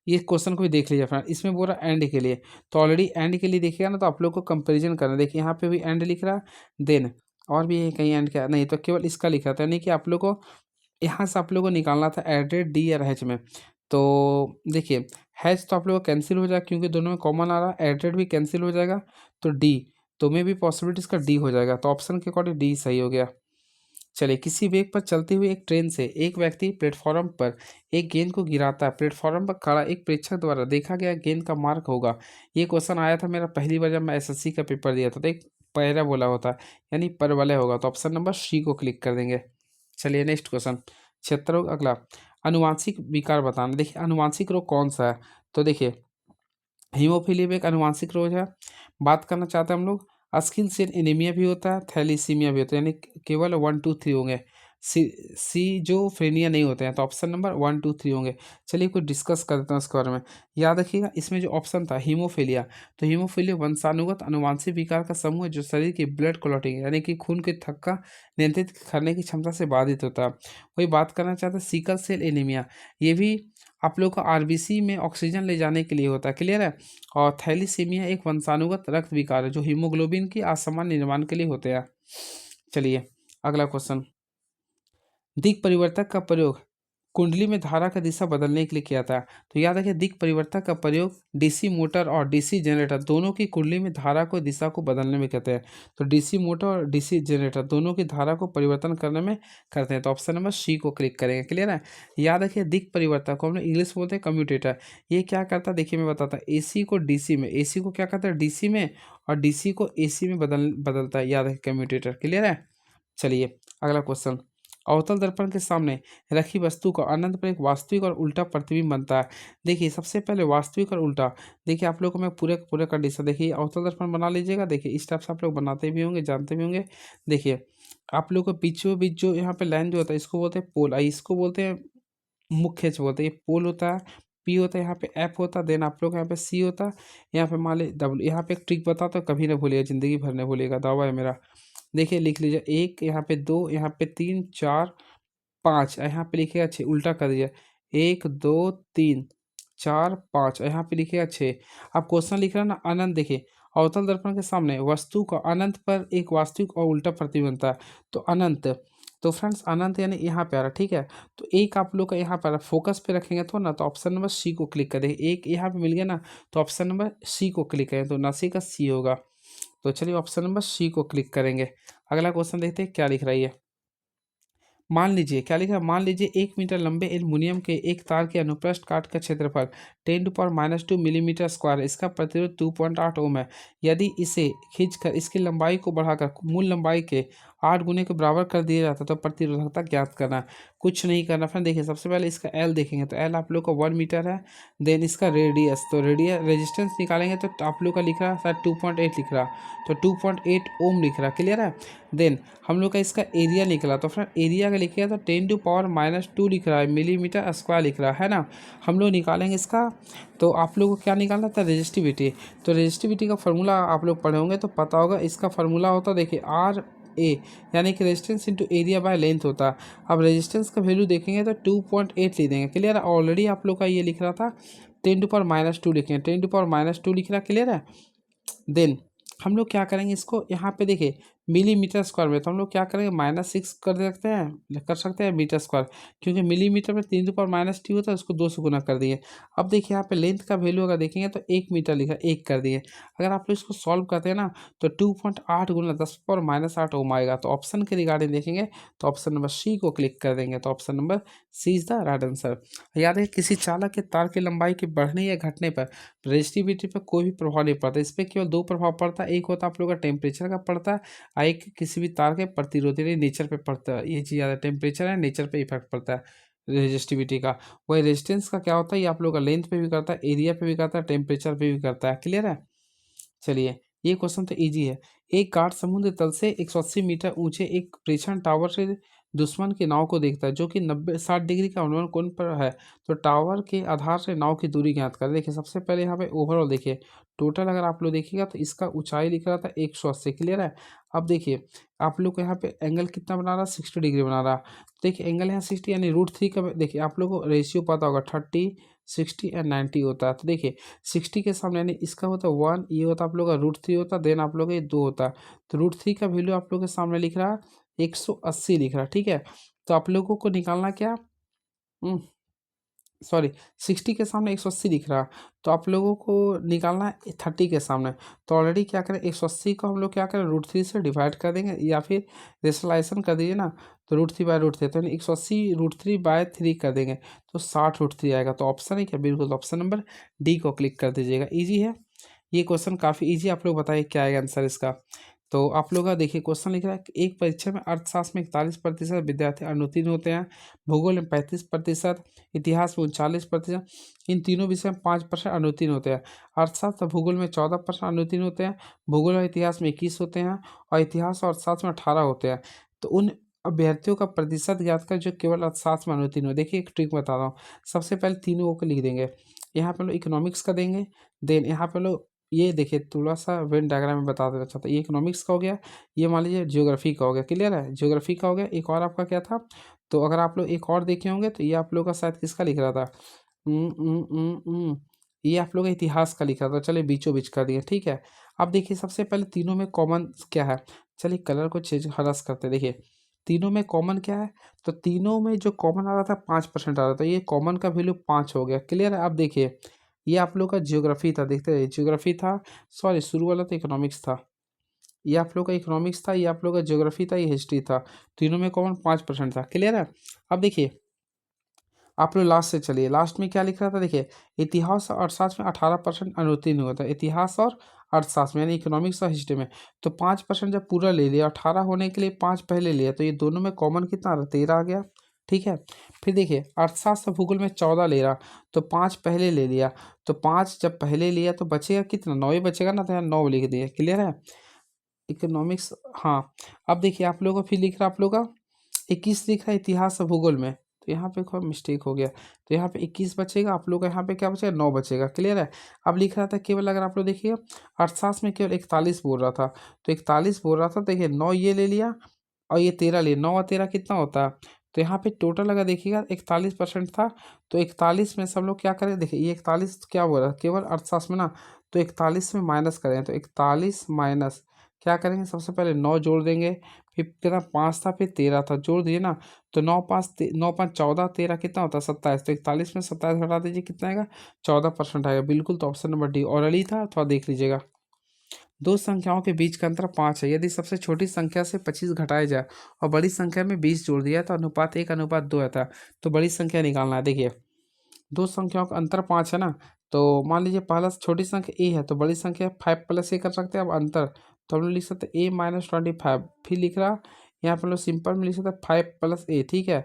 ये क्वेश्चन को भी देख लीजिए फ्रेंड, इसमें बोल रहा एंड के लिए, तो ऑलरेडी एंड के लिए देखिएगा ना तो आप लोग को कंपैरिजन करना है। देखिए यहाँ पे भी एंड लिख रहा है, देन और भी कहीं एंड क्या नहीं, तो केवल इसका लिखा था, यानी कि आप लोग को यहाँ से आप लोगों को निकालना था एडेड डी या हैच में। तो देखिए हैच तो आप लोगों को कैंसिल हो जाएगा क्योंकि दोनों में कॉमन आ रहा है, एडेड भी कैंसिल हो जाएगा, तो डी, तो में भी पॉसिबिलिटी इसका डी हो जाएगा, तो ऑप्शन के अकॉर्डिंग डी सही हो गया। चलिए, किसी वेग पर चलती हुई एक ट्रेन से एक व्यक्ति प्लेटफॉर्म पर एक गेंद को गिराता है। प्लेटफॉर्म पर खड़ा एक प्रेक्षक द्वारा देखा गया गेंद का मार्क होगा। ये क्वेश्चन आया था मेरा पहली बार जब मैं एसएससी का पेपर दिया था, तो एक पैरा बोला होता है, यानी परवलय होगा, तो ऑप्शन नंबर सी को क्लिक कर देंगे। चलिए नेक्स्ट क्वेश्चन, क्षेत्र रोग। अगला, अनुवांशिक विकार बताना। देखिए अनुवांशिक रोग कौन सा है? तो देखिए हीमोफीलिया भी एक अनुवांशिक रोग है। बात करना चाहते हैं हम लोग, स्किल सेल एनीमिया भी होता है, थैलीसीमिया भी होता है, यानी केवल 1 2 3 होंगे। सीजोफ्रेनिया नहीं होते हैं। तो ऑप्शन नंबर 1 2 3 होंगे। चलिए कुछ डिस्कस करते हैं उसके बारे में। याद रखिएगा इसमें जो ऑप्शन था हीमोफीलिया, तो हीमोफीलिया वंशानुगत अनुवांशिक विकार का समूह है जो शरीर की ब्लड क्लॉटिंग यानी कि खून के थक्का नियंत्रित करने की क्षमता से बाधित होता है। वही बात करना चाहते हैं सिकल सेल एनीमिया, ये भी आप लोग का आरबीसी में ऑक्सीजन ले जाने के लिए होता है, क्लियर है। और थैलीसीमिया एक वंशानुगत रक्त विकार है जो हीमोग्लोबिन की असमान निर्माण के लिए होते हैं। चलिए अगला क्वेश्चन, दिक् परिवर्तक का प्रयोग कुंडली में धारा का दिशा बदलने के लिए किया था। तो याद रखिए दिक् परिवर्तक का प्रयोग डीसी मोटर और डीसी जनरेटर दोनों की कुंडली में धारा को दिशा को बदलने में करते हैं। तो डीसी मोटर और डीसी जनरेटर दोनों की धारा को परिवर्तन करने में करते हैं। तो ऑप्शन नंबर सी को क्लिक करेंगे, क्लियर है। याद रखिए दिक् परिवर्तक को हम लोग इंग्लिश बोलते हैं कम्यूटेटर। ये क्या करता है देखिए मैं बताता, एसी को डीसी में, एसी को क्या करता है डीसी में, और डीसी को एसी में बदलता है। याद रखिए कम्यूटेटर, क्लियर है। चलिए अगला क्वेश्चन, अवतल दर्पण के सामने रखी वस्तु का अनंत पर एक वास्तविक और उल्टा प्रतिबिंब बनता है। देखिए सबसे पहले वास्तविक और उल्टा, देखिए आप लोग को मैं पूरे पूरे कंडीशन, देखिए अवतल दर्पण बना लीजिएगा। देखिए इस टाइप से आप लोग बनाते भी होंगे, जानते भी होंगे। देखिए आप लोग को बीचों बीच जो यहाँ पे लाइन जो होता है इसको बोलते हैं पोल, इसको बोलते हैं मुख्य बोलते हैं। ये पोल होता है, पी होता है, यहाँ पे एफ होता है, देन आप लोग यहाँ पे सी होता है, यहाँ पे मान ली डब्ल्यू। यहाँ पे एक ट्रिक बताता हूँ, कभी ना भूलिएगा, जिंदगी भर नहीं भूलिएगा, दावा है मेरा। देखिए लिख लीजिए, एक यहाँ पे, दो यहाँ पे, तीन चार पाँच, यहाँ पे लिखिएगा छः, उल्टा कर दीजिए, एक दो तीन चार पाँच, यहाँ पे लिखिएगा छः। अब क्वेश्चन लिख रहा है ना अनंत, देखिए अवतल दर्पण के सामने वस्तु का अनंत पर एक वास्तविक और उल्टा प्रतिबिंब बनता है। तो अनंत, तो फ्रेंड्स अनंत यानी यहाँ पे आ रहा है, ठीक है। तो एक आप लोग का यहाँ पर फोकस पे रखेंगे तो ना, तो ऑप्शन नंबर सी को क्लिक करें। एक यहाँ पे मिल गया ना, तो ऑप्शन नंबर सी को क्लिक करें, तो नसी का सी होगा। तो चलिए ऑप्शन नंबर सी को क्लिक करेंगे। अगला क्वेश्चन देखते हैं क्या लिख रहा है ये। मान लीजिए क्या लिखा है, मान लीजिए 1 मीटर लंबे एल्युमिनियम के एक तार के अनुप्रस्थ काट का क्षेत्रफल 10⁻² मिलीमीटर स्क्वायर, इसका प्रतिरोध 2.8 ओम है। यदि इसे खींचकर इसकी लंबाई को बढ़ाकर मूल लंबाई के 8 गुने के बराबर कर दिया जाता तो प्रतिरोधकता ज्ञात करना। कुछ नहीं करना फ्रेंड, देखिए सबसे पहले इसका एल देखेंगे, तो एल आप लोग का 1 मीटर है। देन इसका रेडियस, तो रेडियस रेजिस्टेंस निकालेंगे तो आप लोग का लिख रहा है शायद 2.8 लिख रहा, तो 2.8 ओम लिख रहा, क्लियर है। देन हम लोग का इसका एरिया निकला, तो फ्रेंड एरिया का लिखिएगा तो 10⁻² लिख रहा है, मिलीमीटर स्क्वायर लिख रहा है ना। हम लोग निकालेंगे इसका, तो आप लोग को क्या निकालना था रेजिस्टिविटी। तो रेजिस्टिविटी का फार्मूला आप लोग पढ़े होंगे तो पता होगा, इसका फार्मूला होता है देखिए आर ए, यानी कि resistance into area by length होता है। अब रेजिस्टेंस का वैल्यू देखेंगे तो 2.8 लिख देंगे, क्लियर है। ऑलरेडी आप लोग का ये लिख रहा था 10⁻² लिखेंगे, 10⁻² लिख रहा, क्लियर है। देन हम लोग क्या करेंगे इसको, यहाँ पे देखिए मिलीमीटर स्क्वायर में, तो हम लोग क्या करेंगे -6 कर सकते हैं मीटर स्क्वायर, क्योंकि मिलीमीटर में 10⁻² होता है, उसको 2 से गुना कर दिए। अब देखिए यहाँ पे लेंथ का वैल्यू अगर देखेंगे तो 1 मीटर लिखा, 1 कर दिए। अगर आप लोग इसको सॉल्व करते हैं ना तो 2.8 गुना 10⁻8 ओम आएगा। तो ऑप्शन के रिगार्डिंग देखेंगे तो ऑप्शन नंबर सी को क्लिक कर देंगे, तो option number C is the right answer. याद है किसी चालक के तार की लंबाई के बढ़ने या घटने पर रेजिस्टिविटी पर कोई भी प्रभाव नहीं पड़ता। इस पर केवल 2 प्रभाव पड़ता है, एक होता है आप लोग का टेम्परेचर का पड़ता है, और एक किसी भी तार के प्रतिरोधी नेचर पे पड़ता है। ये चीज़ ज़्यादा टेम्परेचर है, नेचर पे इफेक्ट पड़ता है रेजिस्टिविटी का। वही रेजिस्टेंस का क्या होता है, ये आप लोग का लेंथ पे भी करता है, एरिया पे भी करता है, टेम्परेचर पे भी करता है, क्लियर है। चलिए ये क्वेश्चन तो इजी है। एक गार्ड समुद्र तल से 180 मीटर ऊंचे एक प्रेक्षण टावर से दुश्मन की नाव को देखता है जो कि 90-60 डिग्री का अनुमान कोण पर है। तो टावर के आधार से नाव की दूरी ज्ञात कर। देखिए सबसे पहले यहाँ पे ओवरऑल देखिए, टोटल अगर आप लोग देखिएगा तो इसका ऊंचाई लिख रहा था 180, क्लियर है। अब देखिए आप लोग को यहाँ पे एंगल कितना बना रहा, 60 डिग्री बना रहा। देखिए एंगल यहाँ 60 यानी √3 का, देखिए आप लोग को रेशियो पता होगा 30 60 एंड 90 होता है। तो देखिए 60 के सामने यानी इसका होता है 1, ये होता है आप लोग का √3 होता है, देन आप लोग का ये 2 होता है। तो √3 का वैल्यू आप लोग के सामने लिख रहा है 180 लिख रहा है, ठीक है। तो आप लोगों को निकालना क्या, सॉरी 60 के सामने 180 दिख रहा, तो आप लोगों को निकालना है 30 के सामने। तो ऑलरेडी क्या करें, 180 को हम लोग क्या करें √3 से डिवाइड कर देंगे, या फिर रेशनलाइजेशन कर दीजिए ना, तो √3/√3, तो 180 √3/3 कर देंगे तो 60 √3 आएगा। तो ऑप्शन है क्या, बिल्कुल ऑप्शन नंबर डी को क्लिक कर दीजिएगा। ईजी है ये क्वेश्चन, काफ़ी ईजी। आप लोग बताइए क्या आएगा आंसर इसका। तो आप लोग का देखिए क्वेश्चन लिख रहा है कि एक परीक्षा में अर्थशास्त्र में 41% विद्यार्थी अनुत्तीर्ण होते हैं, भूगोल में 35%, इतिहास में 39%, इन तीनों विषय में 5% अनुत्तीर्ण होते हैं। अर्थशास्त्र और भूगोल में 14% अनुत्तीर्ण होते हैं, भूगोल और इतिहास में 21 होते हैं, और इतिहास और अर्थशास्त्र में 18 होते हैं। तो उन अभ्यर्थियों का प्रतिशत ज्ञात कर जो केवल अर्थशास्त्र में अनुत्तीर्ण हो। देखिए एक ट्रिक बता रहा हूँ। सबसे पहले तीनों को लिख देंगे। यहाँ पे लोग इकोनॉमिक्स का देंगे। देन यहाँ पे लोग ये देखिए थोड़ा सा वेन डायग्राम में बता देना चाहता हूँ। ये इकोनॉमिक्स का हो गया, ये मान लीजिए जियोग्राफी का हो गया। क्लियर है, जियोग्राफी का हो गया। एक और आपका क्या था, तो अगर आप लोग एक और देखे होंगे तो ये आप लोग का शायद किसका लिख रहा था, ये आप लोग का इतिहास का लिखा था। चलिए बीचों बीच कर दिए, ठीक है। अब देखिए सबसे पहले तीनों में कॉमन क्या है, चलिए कलर को चेंज हरस करते हैं। देखिए तीनों में कॉमन क्या है, तो तीनों में जो कॉमन आ रहा था 5% आ रहा था, ये कॉमन का वैल्यू 5 हो गया। क्लियर है। अब देखिए ये आप लोग का जियोग्राफी था, देखते रहिए जियोग्राफी था, सॉरी शुरू वाला तो इकोनॉमिक्स था। ये आप लोग का इकोनॉमिक्स था, ये आप लोग का जियोग्राफी था, ये हिस्ट्री था। तीनों में कॉमन 5% था। क्लियर है। अब देखिए आप लोग लास्ट से चलिए, लास्ट में क्या लिख रहा था, देखिए इतिहास और अर्थशास्त्र में 18% अनुत्तीर्ण हुआ था। इतिहास और अर्थशास्त्र में यानी इकोनॉमिक्स और हिस्ट्री में। तो 5% जब पूरा ले लिया, 18 होने के लिए 5 पहले लिया, तो ये दोनों में कॉमन कितना आ रहा, 13 आ गया। ठीक है। फिर देखिए अर्थशास्त्र भूगोल में 14 ले रहा, तो 5 पहले ले लिया, तो 5 जब पहले लिया तो बचेगा कितना, 9 ही बचेगा ना, तो यहाँ 9 लिख दिए। क्लियर है। इकोनॉमिक्स, हाँ। अब देखिए आप लोगों को फिर लिख रहा आप लोग का 21 लिख रहा है इतिहास और भूगोल में, तो यहाँ पे थोड़ा मिस्टेक हो गया। तो यहाँ पे 21 बचेगा, आप लोग का यहाँ पे क्या बचेगा, 9 बचेगा। क्लियर है। अब लिख रहा था केवल, अगर आप लोग देखिए अर्थशास्त्र में केवल 41 बोल रहा था, तो 41 बोल रहा था, देखिए 9 ये ले लिया और ये 13 ले, 9 और 13 कितना होता है, तो यहाँ पे टोटल अगर देखिएगा 41% था। तो 41 में सब लोग क्या करें, देखिए ये 41 क्या बोल रहा है केवल अर्थशास्त्र में ना, तो 41 में माइनस करें, तो 41 माइनस क्या करेंगे, सबसे पहले 9 जोड़ देंगे, फिर कितना 5 था, फिर 13 था, जोड़ दिए ना, तो 9 5 14 13 कितना होता है 27, तो 41 में 27 घटा दीजिए, कितना आएगा 14% आएगा। बिल्कुल, तो ऑप्शन नंबर डी ऑलरेडी था, थोड़ा देख लीजिएगा। दो संख्याओं के बीच का अंतर 5 है। यदि सबसे छोटी संख्या से 25 घटाया जाए और बड़ी संख्या में 20 जोड़ दिया तो अनुपात 1:2 आता है। तो बड़ी संख्या निकालना है। देखिए दो संख्याओं का अंतर 5 है ना, तो मान लीजिए पहला छोटी संख्या ए है, तो बड़ी संख्या 5 प्लस ए कर सकते हैं। अब अंतर तो हम लोग लिख सकते हैं a-25, फिर लिख रहा यहाँ पर लोग सिंपल में लिख सकते हैं 5 प्लस ए, ठीक है।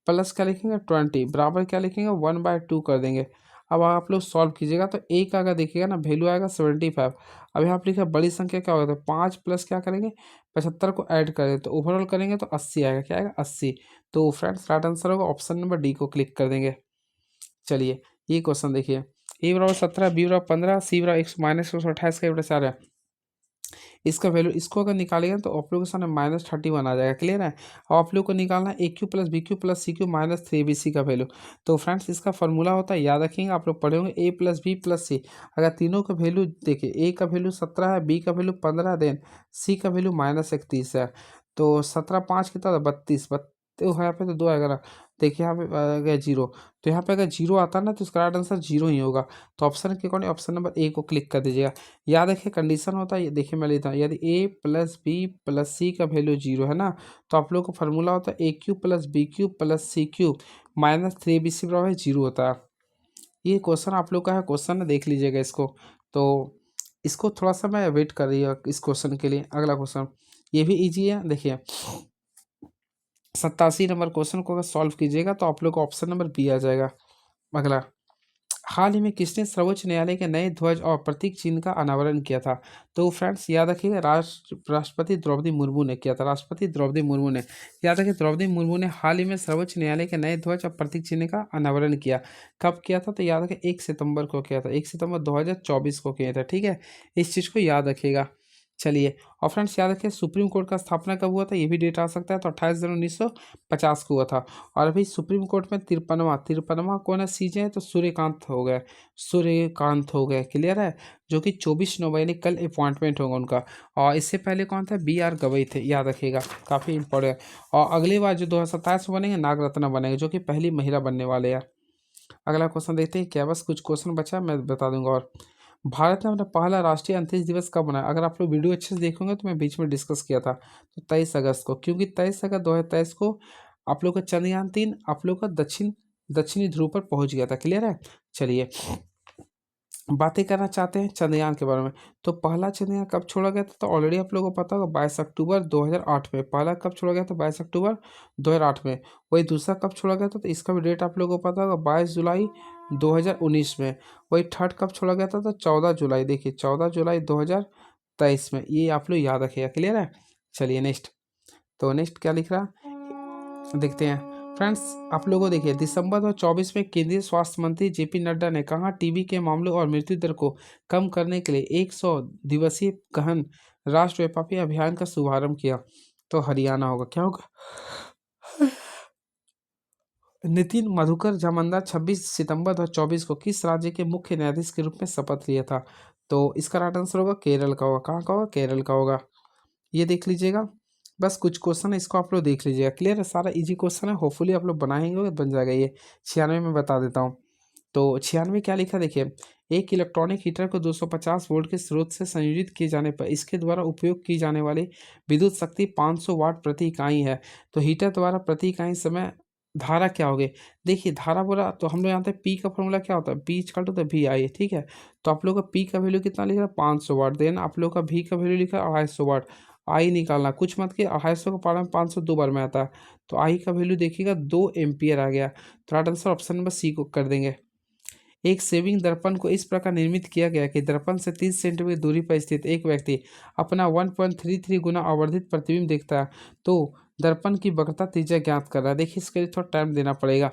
प्लस क्या लिखेंगे 20, बराबर क्या लिखेंगे 1/2 कर देंगे। अब आप लोग सॉल्व कीजिएगा तो ए का अगर देखिएगा ना वैल्यू आएगा 75। अब यहाँ पर लिखा बड़ी संख्या क्या होगा, तो 5 प्लस क्या करेंगे 75 को ऐड करें तो ओवरऑल करेंगे तो 80 आएगा। क्या आएगा 80। तो फ्रेंड्स राइट आंसर होगा ऑप्शन नंबर डी को क्लिक कर देंगे। चलिए ये क्वेश्चन देखिए, a=17, b=15, c=-128 का 4 है। इसका वैल्यू इसको अगर निकालेगा तो आप लोग के सामने -31 आ जाएगा। क्लियर है। और आप लोग को निकालना है AQ + BQ + CQ -3BC का वैल्यू। तो फ्रेंड्स इसका फॉर्मूला होता है, याद रखेंगे, आप लोग पढ़े होंगे A + B + C। अगर तीनों का वैल्यू देखिए, A का वैल्यू 17 है, B का वैल्यू 15, देन C का वैल्यू -31 है। तो 17 5 कितना था 32, तो यहाँ पे तो 2 आएगा ना। देखिए यहाँ पे आ गया 0, तो यहाँ पे अगर 0 आता है ना तो इसका राइट आंसर 0 ही होगा। तो ऑप्शन के अकॉर्डिंग ऑप्शन नंबर ए को क्लिक कर दीजिएगा। याद रखिए कंडीशन होता है, ये देखिए मैं लेता हूँ, यदि a + b + c का वैल्यू 0 है ना, तो आप लोग को फार्मूला होता है AQ + BQ + CQ -3BC बराबर 0 होता है। ये क्वेश्चन आप लोग का है, क्वेश्चन देख लीजिएगा इसको। तो इसको थोड़ा सा मैं वेट कर रही हूँ इस क्वेश्चन के लिए। अगला क्वेश्चन ये भी ईजी है, देखिए 87 नंबर क्वेश्चन को अगर सॉल्व कीजिएगा तो आप लोग को ऑप्शन नंबर बी आ जाएगा। अगला, हाल ही में किसने सर्वोच्च न्यायालय के नए ध्वज और प्रतीक चिन्ह का अनावरण किया था। तो फ्रेंड्स याद रखिएगा राष्ट्रपति द्रौपदी मुर्मू ने किया था। राष्ट्रपति द्रौपदी मुर्मू ने, याद रखिए द्रौपदी मुर्मू ने हाल ही में सर्वोच्च न्यायालय के नए ध्वज और प्रतीक चिन्ह का अनावरण किया। कब किया था, तो याद रखिए 1 सितंबर को किया था, 1 सितंबर 2024 को किया था। ठीक है, इस चीज़ को याद रखिएगा। चलिए, और फ्रेंड्स याद रखिए सुप्रीम कोर्ट का स्थापना कब हुआ था, ये भी डेट आ सकता है, तो 28 जनवरी 1950 को हुआ था। और अभी सुप्रीम कोर्ट में 53वां कौन है सीजे है, तो सूर्यकांत हो गए, सूर्यकांत हो गए। क्लियर है, जो कि 24 नवंबर यानी कल अपॉइंटमेंट होगा उनका। और इससे पहले कौन था, BR गवई थे, याद रखिएगा, काफ़ी इंपॉर्टेंट। और अगली बार जो 2027 में बनेंगे नागरत्ना बनेंगे, जो कि पहली महिला बनने वाले हैं। अगला क्वेश्चन देखते हैं, क्या बस कुछ क्वेश्चन बचा मैं बता दूंगा। और भारत ने अपना पहला राष्ट्रीय अंतरिक्ष दिवस कब मनाया। अगर आप लोग वीडियो अच्छे से देखोगे तो मैं बीच में डिस्कस किया था, तो 23 अगस्त को, क्योंकि 23 अगस्त 2023 को आप लोग का चंद्रयान 3 आप लोग का दक्षिणी ध्रुव पर पहुंच गया था। क्लियर है। चलिए बातें करना चाहते हैं चंद्रयान के बारे में। तो पहला चंद्रयान कब छोड़ा गया था, तो ऑलरेडी आप लोगों को पता होगा 22 अक्टूबर 2008 में। पहला कब छोड़ा गया था, 22 अक्टूबर 2008 में। वही दूसरा कब छोड़ा गया था, तो इसका भी डेट आप लोगों को पता होगा 22 जुलाई 2019 में। वही थर्ड कब छोड़ा गया था, तो 14 जुलाई, देखिए 14 जुलाई 2023 में। ये आप लोग याद रखिएगा। क्लियर है। चलिए नेक्स्ट, तो नेक्स्ट क्या लिख रहा है, देखते हैं फ्रेंड्स। आप लोगों को देखिए, दिसंबर 2024 में केंद्रीय स्वास्थ्य मंत्री जेपी नड्डा ने कहा टीबी के मामलों और मृत्यु दर को कम करने के लिए 100 दिवसीय गहन राष्ट्रव्यापी अभियान का शुभारंभ किया। तो हरियाणा होगा, क्या होगा? नितिन मधुकर जामंदार 26 सितंबर 2024 को किस राज्य के मुख्य न्यायाधीश के रूप में शपथ लिया था? तो इसका राइट आंसर होगा केरल का होगा। कहाँ का होगा? केरल का होगा। ये देख लीजिएगा। बस कुछ क्वेश्चन है, इसको आप लोग देख लीजिएगा। क्लियर है? सारा इजी क्वेश्चन है, होपफुली आप लोग बनाएंगे बन जाएगा। ये 96 में बता देता हूँ। तो 96 क्या लिखा देखिए, एक इलेक्ट्रॉनिक हीटर को 250 वोल्ट के स्रोत से संयोजित किए जाने पर इसके द्वारा उपयोग की जाने वाली विद्युत शक्ति 500 वाट प्रति इकाई है। तो हीटर द्वारा प्रति इकाई समय धारा क्या होगी? देखिए धारा बोला तो हम लोग जानते हैं पी का फॉर्मूला क्या होता है, P equal to the V I. ठीक है, तो आप लोग का पी का वैल्यू कितना लिखा है? 500 वाट। देन आप लोग का वी का वैल्यू लिखा है 250 वाट। आई निकालना, कुछ मत के 250 का पारा में 500 दो बार में आता है, तो आई का वैल्यू देखिएगा 2 एम्पियर आ गया। तो right answer option number C को कर देंगे। एक सेविंग दर्पण को इस प्रकार निर्मित किया गया कि दर्पण से 30 सेंटीमीटर दूरी पर स्थित एक व्यक्ति अपना 1.33 गुना आवर्धित प्रतिबिंब देखता है। तो दर्पण की वक्रता त्रिज्या ज्ञात कर रहा है। देखिए इसके लिए थोड़ा टाइम देना पड़ेगा।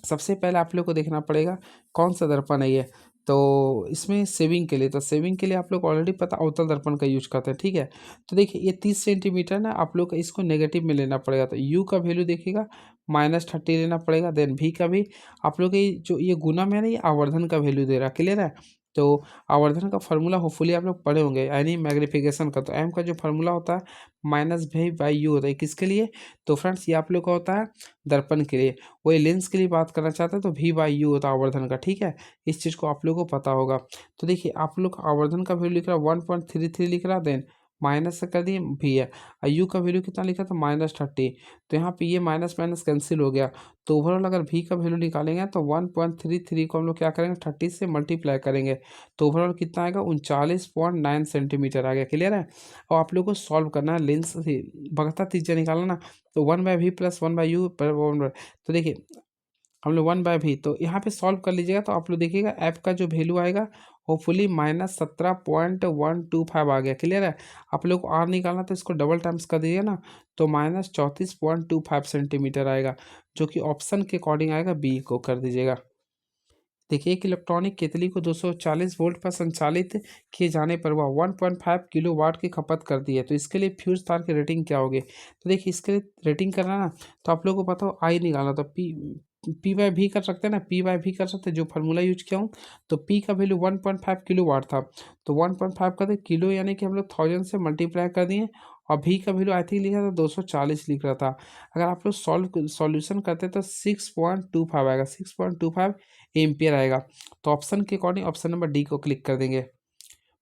सबसे पहले आप लोग को देखना पड़ेगा कौन सा दर्पण है ये। तो इसमें सेविंग के लिए, तो सेविंग के लिए आप लोग ऑलरेडी पता अवतल दर्पण का यूज करते हैं। ठीक है, तो देखिए ये 30 सेंटीमीटर ना, आप लोग का इसको नेगेटिव में लेना पड़ेगा। तो यू का वैल्यू देखिएगा -30 लेना पड़ेगा। देन भी का भी आप लोग के जो ये गुना में है ना, ये आवर्धन का वैल्यू दे रहा है। क्लियर है? तो आवर्धन का फार्मूला होपफुली आप लोग पढ़े होंगे, यानी मैग्निफिकेशन का। तो एम का जो फार्मूला होता है -v/u होता है। किसके लिए? तो फ्रेंड्स ये आप लोग का होता है दर्पण के लिए। वही लेंस के लिए बात करना चाहते हैं तो v/u होता है आवर्धन का। ठीक है, इस चीज़ को आप लोग को पता होगा। तो देखिए आप लोग आवर्धन का वैल्यू लिख रहा है 1.33 लिख रहा है। देन माइनस से कर दिए भी है, और यू का वैल्यू कितना लिखा था? -30। तो यहाँ पे ये माइनस माइनस कैंसिल हो गया। तो ओवरऑल अगर भी का वैल्यू निकालेंगे तो 1.33 को हम लोग क्या करेंगे? 30 से मल्टीप्लाई करेंगे। तो ओवरऑल कितना आएगा? 39.9 सेंटीमीटर आ गया। क्लियर है? और आप लोग को सॉल्व करना है, लेंस से बढ़ता त्रिज्या निकालना ना। तो 1/v + 1/u पर 1। तो देखिए हम लोग 1/v, तो यहाँ पे सॉल्व कर लीजिएगा। तो आप लोग देखिएगा ऐप का जो वैल्यू आएगा होपफुली -17.125 आ गया। क्लियर है? आप लोग को आर निकालना तो इसको डबल टाइम्स कर दीजिए ना, तो -34.25 सेंटीमीटर आएगा, जो कि ऑप्शन के अकॉर्डिंग आएगा, बी को कर दीजिएगा। देखिए एक इलेक्ट्रॉनिक केतली को 240 वोल्ट पर संचालित किए जाने पर वह 1.5 किलो वाट की खपत करती है। तो इसके लिए फ्यूज तार की रेटिंग क्या होगी? तो देखिए इसके लिए रेटिंग करना ना, तो आप लोगों को पता हो आई निकालना, तो पी/भी कर सकते हैं ना, पी/भी कर सकते हैं। जो फार्मूला यूज किया हूँ, तो पी का वैल्यू 1.5 किलो वाट था, तो 1.5 का तो किलो यानी कि हम लोग 1000 से मल्टीप्लाई कर दिए। और भी का वैल्यू आई थिंक लिखा था 240 लिख रहा था। अगर आप लोग सॉल्यूशन करते तो 6.25 आएगा, 6.25 एम्पियर आएगा। तो ऑप्शन के अकॉर्डिंग ऑप्शन नंबर डी को क्लिक कर देंगे।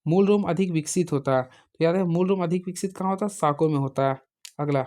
मूल रोम अधिक विकसित होता है, तो याद है मूल रोम अधिक विकसित कहाँ होता है? साकों में होता है। अगला,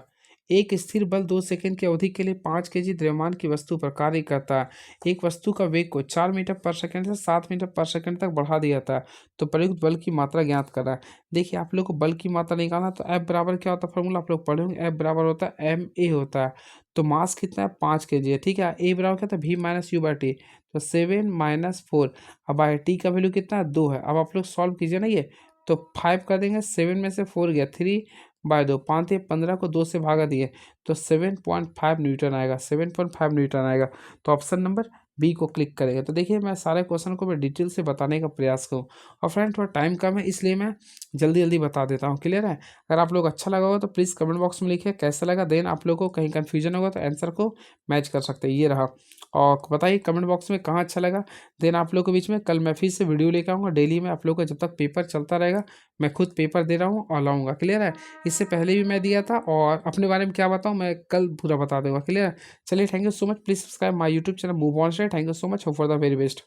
एक स्थिर बल 2 सेकंड की अवधि के लिए 5 केजी द्रव्यमान की वस्तु पर कार्य करता है। एक वस्तु का वेग को 4 मीटर पर सेकंड से 7 मीटर पर सेकंड तक बढ़ा दिया जाता है। तो प्रयुक्त बल की मात्रा ज्ञात करना है। देखिए आप लोग को बल की मात्रा निकालना, तो एफ बराबर क्या होता है? फॉर्मूला आप लोग पढ़े होंगे, एफ बराबर होता है ma होता है। तो मास कितना है? 5 केजी है। ठीक है, ए बराबर क्या था? v-u/t। तो 7 - 4। अब बाई टी का वैल्यू कितना है? 2 है। अब आप लोग सॉल्व कीजिए ना ये, तो 5 कर देंगे, 7 में से 4 गया, 3/2, 5 × 15 को 2 से भागा दिए, तो 7.5 न्यूटन आएगा, 7.5 न्यूटन आएगा। तो ऑप्शन नंबर बी को क्लिक करेंगे। तो देखिए मैं सारे क्वेश्चन को मैं डिटेल से बताने का प्रयास करूँ, और फ्रेंड थोड़ा टाइम कम है इसलिए मैं जल्दी जल्दी बता देता हूँ। क्लियर है? अगर आप लोग अच्छा लगा होगा तो प्लीज़ कमेंट बॉक्स में लिखिए कैसा लगा। देन आप लोग को कहीं कन्फ्यूजन होगा तो आंसर को मैच कर सकते हैं। ये रहा, और बताइए कमेंट बॉक्स में कहाँ अच्छा लगा। देन आप लोग के बीच में कल मैं फिर से वीडियो लेकर आऊँगा डेली में। आप लोग का जब तक पेपर चलता रहेगा, मैं खुद पेपर दे रहा हूँ और लाऊंगा। क्लियर है? इससे पहले भी मैं दिया था, और अपने बारे में क्या बताऊँ मैं कल पूरा बता दूंगा। क्लियर है? चलिए, thank you so much. Please subscribe my YouTube channel move on से। Thank you so much, hope for the very best.